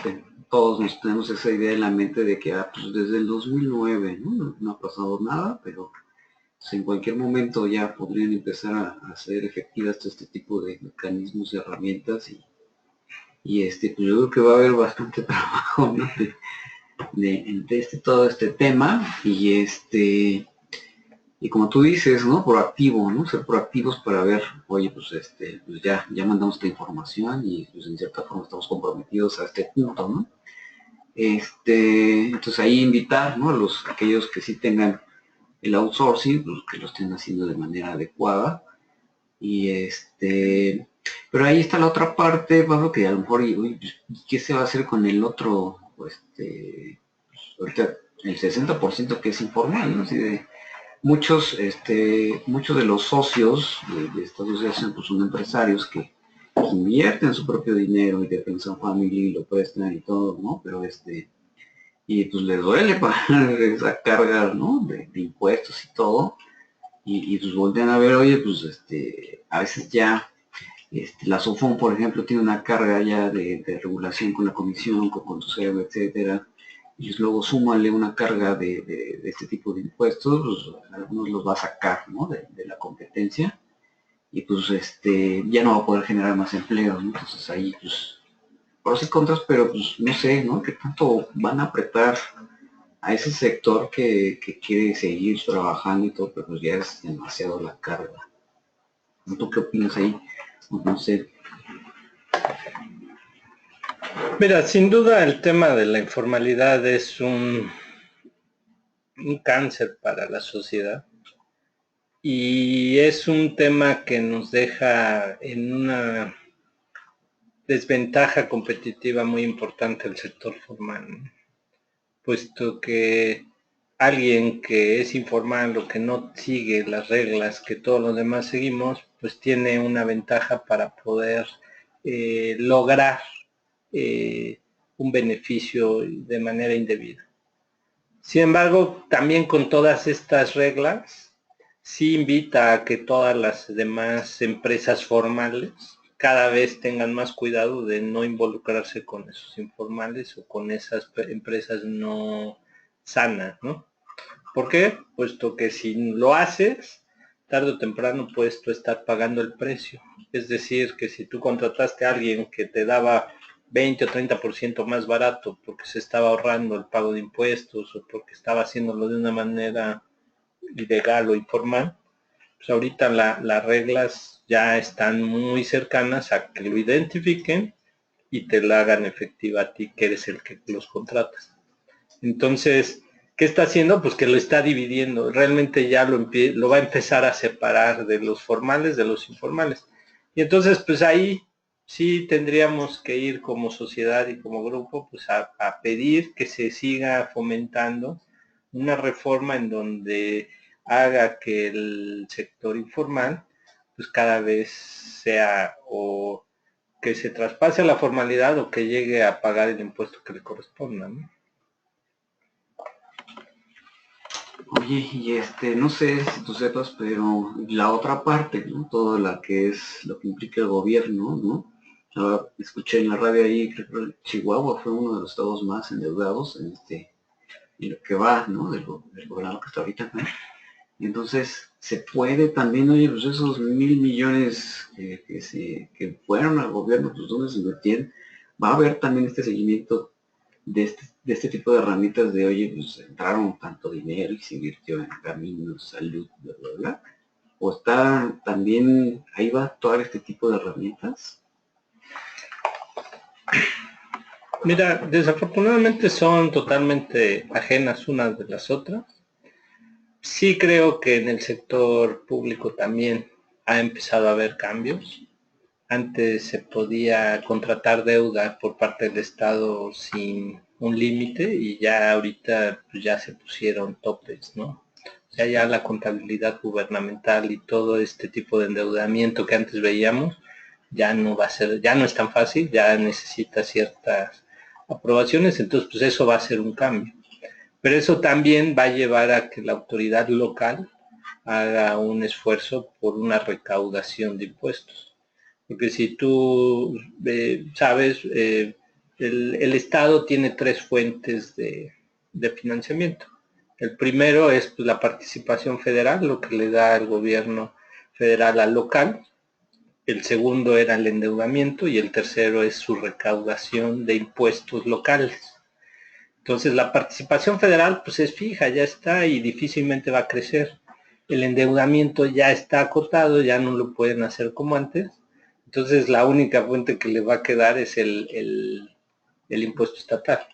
todos nos tenemos esa idea en la mente de que pues desde el 2009, ¿no? No ha pasado nada, pero pues, en cualquier momento ya podrían empezar a hacer efectivas todo este tipo de mecanismos y herramientas y pues yo creo que va a haber bastante trabajo, ¿no? de todo este tema y como tú dices, ¿no? Proactivo, ¿no? Ser proactivos para ver, oye, pues pues ya mandamos esta información y pues en cierta forma estamos comprometidos a este punto, ¿no? Entonces ahí invitar, ¿no? A aquellos que sí tengan el outsourcing, pues que lo estén haciendo de manera adecuada. Y pero ahí está la otra parte, Pablo, que a lo mejor, uy, pues, ¿qué se va a hacer con el otro? Pues, ahorita el 60% que es informal, ¿no? Así de, muchos de los socios de esta asociación pues son empresarios que invierten su propio dinero y de pensión family y lo prestan y todo, ¿no? Pero y pues les duele pagar esa carga, ¿no? De impuestos y todo. Y pues voltean a ver, oye, pues a veces ya la SOFON, por ejemplo, tiene una carga ya de regulación con la comisión, con Conduceo, etcétera. Y pues luego súmale una carga de este tipo de impuestos, pues algunos los va a sacar, ¿no? De la competencia. Y pues ya no va a poder generar más empleo, ¿no? Entonces ahí, pues, pros y contras, pero pues no sé, ¿no? ¿Qué tanto van a apretar a ese sector que quiere seguir trabajando y todo, pero pues ya es demasiado la carga? ¿Tú qué opinas ahí? No sé. Mira, sin duda el tema de la informalidad es un cáncer para la sociedad y es un tema que nos deja en una desventaja competitiva muy importante el sector formal, ¿no? Puesto que alguien que es informal o que no sigue las reglas que todos los demás seguimos, pues tiene una ventaja para poder lograr un beneficio de manera indebida. Sin embargo, también con todas estas reglas, sí invita a que todas las demás empresas formales cada vez tengan más cuidado de no involucrarse con esos informales o con esas empresas no sanas, ¿no? ¿Por qué? Puesto que si lo haces, tarde o temprano puedes tú estar pagando el precio. Es decir, que si tú contrataste a alguien que te daba 20 o 30% más barato porque se estaba ahorrando el pago de impuestos o porque estaba haciéndolo de una manera ilegal o informal, pues ahorita las reglas ya están muy cercanas a que lo identifiquen y te la hagan efectiva a ti, que eres el que los contratas. Entonces, ¿qué está haciendo? Pues que lo está dividiendo. Realmente ya lo va a empezar a separar de los formales de los informales. Y entonces, pues ahí sí tendríamos que ir como sociedad y como grupo, pues a pedir que se siga fomentando una reforma en donde haga que el sector informal, pues cada vez sea o que se traspase a la formalidad o que llegue a pagar el impuesto que le corresponda, ¿no? Oye, y no sé si tú sepas, pero la otra parte, ¿no? Toda la que es lo que implica el gobierno, ¿no? Escuché en la radio ahí, creo que Chihuahua fue uno de los estados más endeudados en lo que va, ¿no? Del gobernador que está ahorita, ¿no? Y entonces se puede también, oye, pues esos 1,000 millones que fueron al gobierno, pues donde se invirtieron, va a haber también este seguimiento de este tipo de herramientas de, oye, pues entraron tanto dinero y se invirtió en caminos, salud, bla, bla, bla. O está también, ahí va a actuar este tipo de herramientas. Mira, desafortunadamente son totalmente ajenas unas de las otras. Sí creo que en el sector público también ha empezado a haber cambios. Antes se podía contratar deuda por parte del Estado sin un límite y ya ahorita pues, ya se pusieron topes, ¿no? O sea, ya la contabilidad gubernamental y todo este tipo de endeudamiento que antes veíamos ya no va a ser, ya no es tan fácil, ya necesita ciertas aprobaciones, entonces pues eso va a ser un cambio. Pero eso también va a llevar a que la autoridad local haga un esfuerzo por una recaudación de impuestos. Porque si tú sabes, el Estado tiene tres fuentes de financiamiento. El primero es pues, la participación federal, lo que le da el gobierno federal al local. El segundo era el endeudamiento y el tercero es su recaudación de impuestos locales. Entonces la participación federal pues es fija, ya está y difícilmente va a crecer. El endeudamiento ya está acotado, ya no lo pueden hacer como antes. Entonces la única fuente que le va a quedar es el impuesto estatal.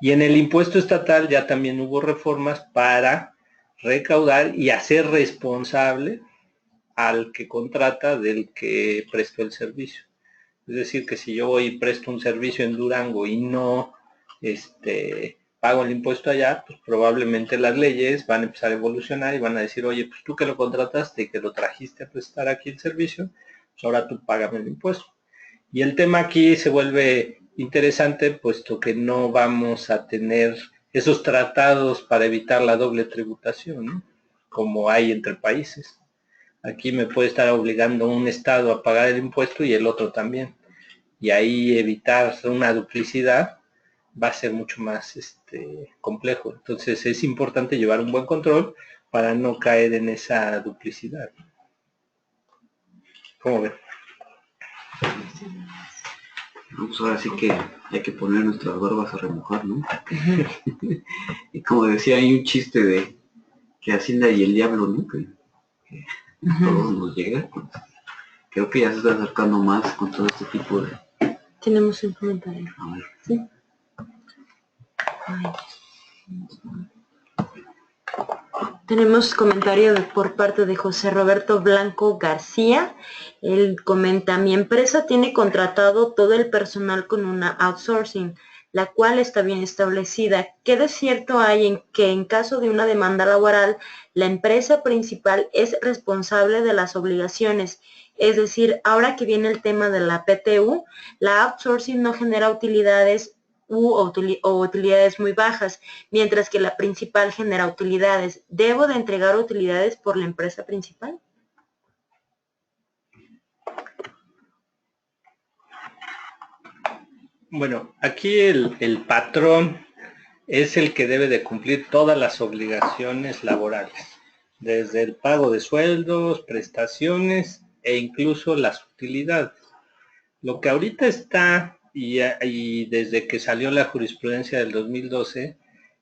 Y en el impuesto estatal ya también hubo reformas para recaudar y hacer responsable al que contrata del que prestó el servicio. Es decir, que si yo voy y presto un servicio en Durango y no pago el impuesto allá, pues probablemente las leyes van a empezar a evolucionar y van a decir, oye, pues tú que lo contrataste y que lo trajiste a prestar aquí el servicio, pues ahora tú págame el impuesto. Y el tema aquí se vuelve interesante puesto que no vamos a tener esos tratados para evitar la doble tributación, ¿no? Como hay entre países. Aquí me puede estar obligando un estado a pagar el impuesto y el otro también. Y ahí evitar una duplicidad va a ser mucho más complejo. Entonces es importante llevar un buen control para no caer en esa duplicidad. ¿Cómo ven? Pues ahora sí que hay que poner nuestras barbas a remojar, ¿no? Y como decía, hay un chiste de que Hacienda y el diablo, ¿no? Que a todos nos llega. Pues, creo que ya se está acercando más con todo este tipo de... Tenemos un comentario. A ver. ¿Sí? Ay. Tenemos comentario por parte de José Roberto Blanco García. Él comenta, mi empresa tiene contratado todo el personal con una outsourcing, la cual está bien establecida. ¿Qué de cierto hay en que en caso de una demanda laboral, la empresa principal es responsable de las obligaciones? Es decir, ahora que viene el tema de la PTU, la outsourcing no genera utilidades o utilidades muy bajas, mientras que la principal genera utilidades. ¿Debo de entregar utilidades por la empresa principal? Bueno, aquí el patrón es el que debe de cumplir todas las obligaciones laborales, desde el pago de sueldos, prestaciones e incluso las utilidades. Lo que ahorita está y desde que salió la jurisprudencia del 2012,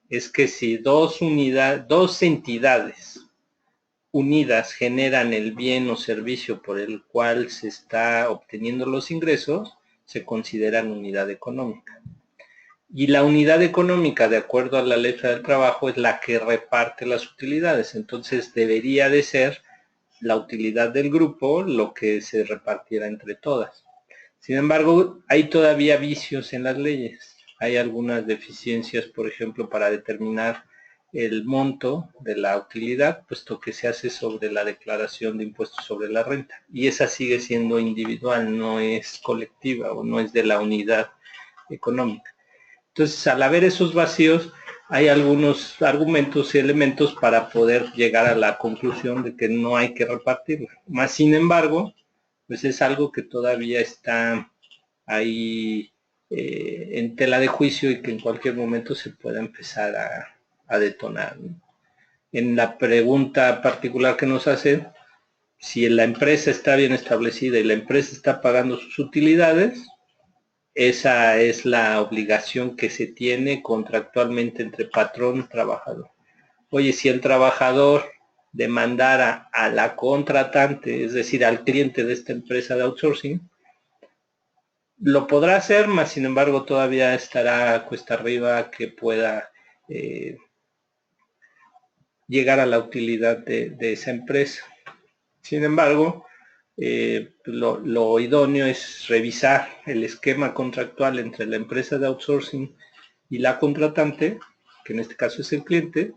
es que si dos entidades unidas generan el bien o servicio por el cual se está obteniendo los ingresos, se consideran unidad económica. Y la unidad económica, de acuerdo a la letra del trabajo, es la que reparte las utilidades. Entonces debería de ser la utilidad del grupo lo que se repartiera entre todas. Sin embargo, hay todavía vicios en las leyes. Hay algunas deficiencias, por ejemplo, para determinar el monto de la utilidad, puesto que se hace sobre la declaración de impuestos sobre la renta. Y esa sigue siendo individual, no es colectiva o no es de la unidad económica. Entonces, al haber esos vacíos, hay algunos argumentos y elementos para poder llegar a la conclusión de que no hay que repartirla. Más sin embargo, pues es algo que todavía está ahí en tela de juicio y que en cualquier momento se pueda empezar a detonar, ¿no? En la pregunta particular que nos hacen, si la empresa está bien establecida y la empresa está pagando sus utilidades, esa es la obligación que se tiene contractualmente entre patrón y trabajador. Oye, si el trabajador demandara a la contratante, es decir, al cliente de esta empresa de outsourcing, lo podrá hacer, mas sin embargo todavía estará cuesta arriba que pueda llegar a la utilidad de esa empresa. Sin embargo, lo idóneo es revisar el esquema contractual entre la empresa de outsourcing y la contratante, que en este caso es el cliente,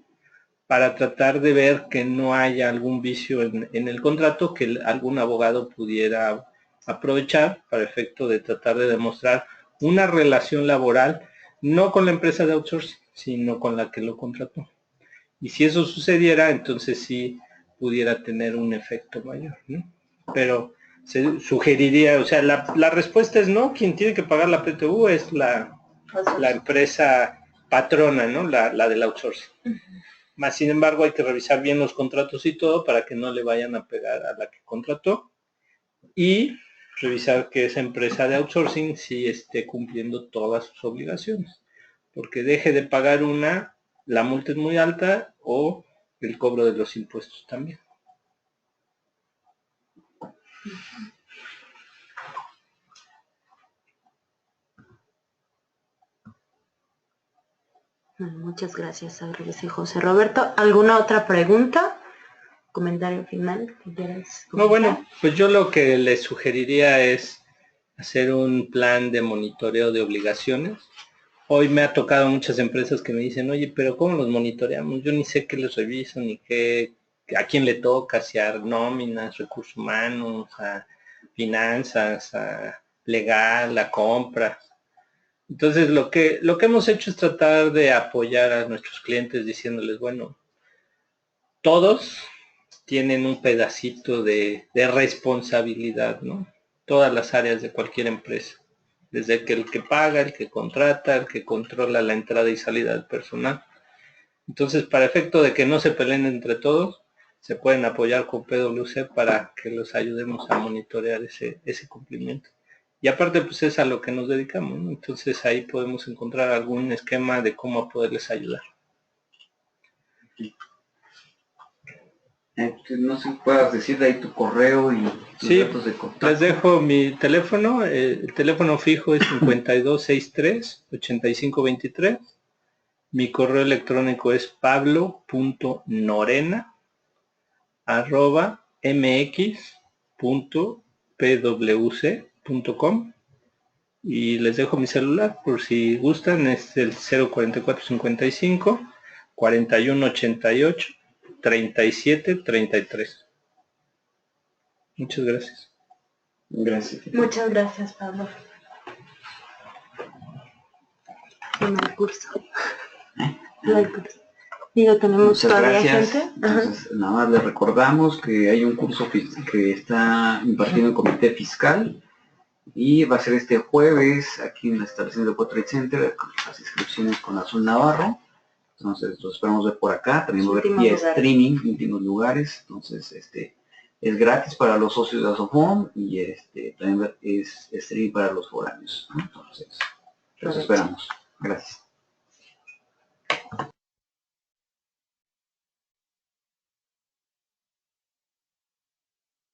para tratar de ver que no haya algún vicio en el contrato que algún abogado pudiera aprovechar para efecto de tratar de demostrar una relación laboral, no con la empresa de outsourcing, sino con la que lo contrató. Y si eso sucediera, entonces sí pudiera tener un efecto mayor, ¿no? Pero se sugeriría, o sea, la respuesta es no, quien tiene que pagar la PTU es la empresa patrona, ¿no? La del outsourcing. Más sin embargo hay que revisar bien los contratos y todo para que no le vayan a pegar a la que contrató y revisar que esa empresa de outsourcing sí esté cumpliendo todas sus obligaciones, porque deje de pagar una, la multa es muy alta o el cobro de los impuestos también. Muchas gracias, agradece José Roberto. ¿Alguna otra pregunta? ¿Comentario final que quieras comentar? No, bueno, pues yo lo que les sugeriría es hacer un plan de monitoreo de obligaciones. Hoy me ha tocado muchas empresas que me dicen, oye, pero ¿cómo los monitoreamos? Yo ni sé qué les reviso, ni qué, a quién le toca, si a nóminas, recursos humanos, a finanzas, a legal, a compras. Entonces lo que hemos hecho es tratar de apoyar a nuestros clientes diciéndoles, bueno, todos tienen un pedacito de responsabilidad, ¿no? Todas las áreas de cualquier empresa, desde el que paga, el que contrata, el que controla la entrada y salida del personal. Entonces, para efecto de que no se peleen entre todos, se pueden apoyar con PwC para que los ayudemos a monitorear ese cumplimiento. Y aparte, pues es a lo que nos dedicamos, ¿no? Entonces ahí podemos encontrar algún esquema de cómo poderles ayudar. No sé si puedas decir de ahí tu correo y tus datos de contacto. Les dejo mi teléfono. El teléfono fijo es 5263-8523. Mi correo electrónico es pablo.norena@mx.pwc.com y les dejo mi celular por si gustan, es el 04455 4188 3733. Muchas gracias. Gracias. Muchas gracias, Pablo. En el curso. El curso. Digo, tenemos Muchas todavía gracias. gente. Entonces, nada más les recordamos que hay un curso que está impartiendo el Comité Fiscal y va a ser este jueves aquí en la instalación del World Trade Center, con las inscripciones con Azul Navarro. Entonces los esperamos ver por acá, también va a haber vía streaming, últimos lugares. Entonces Es gratis para los socios de Asofón y también es streaming para los foráneos, ¿no? Entonces, los esperamos. Gracias.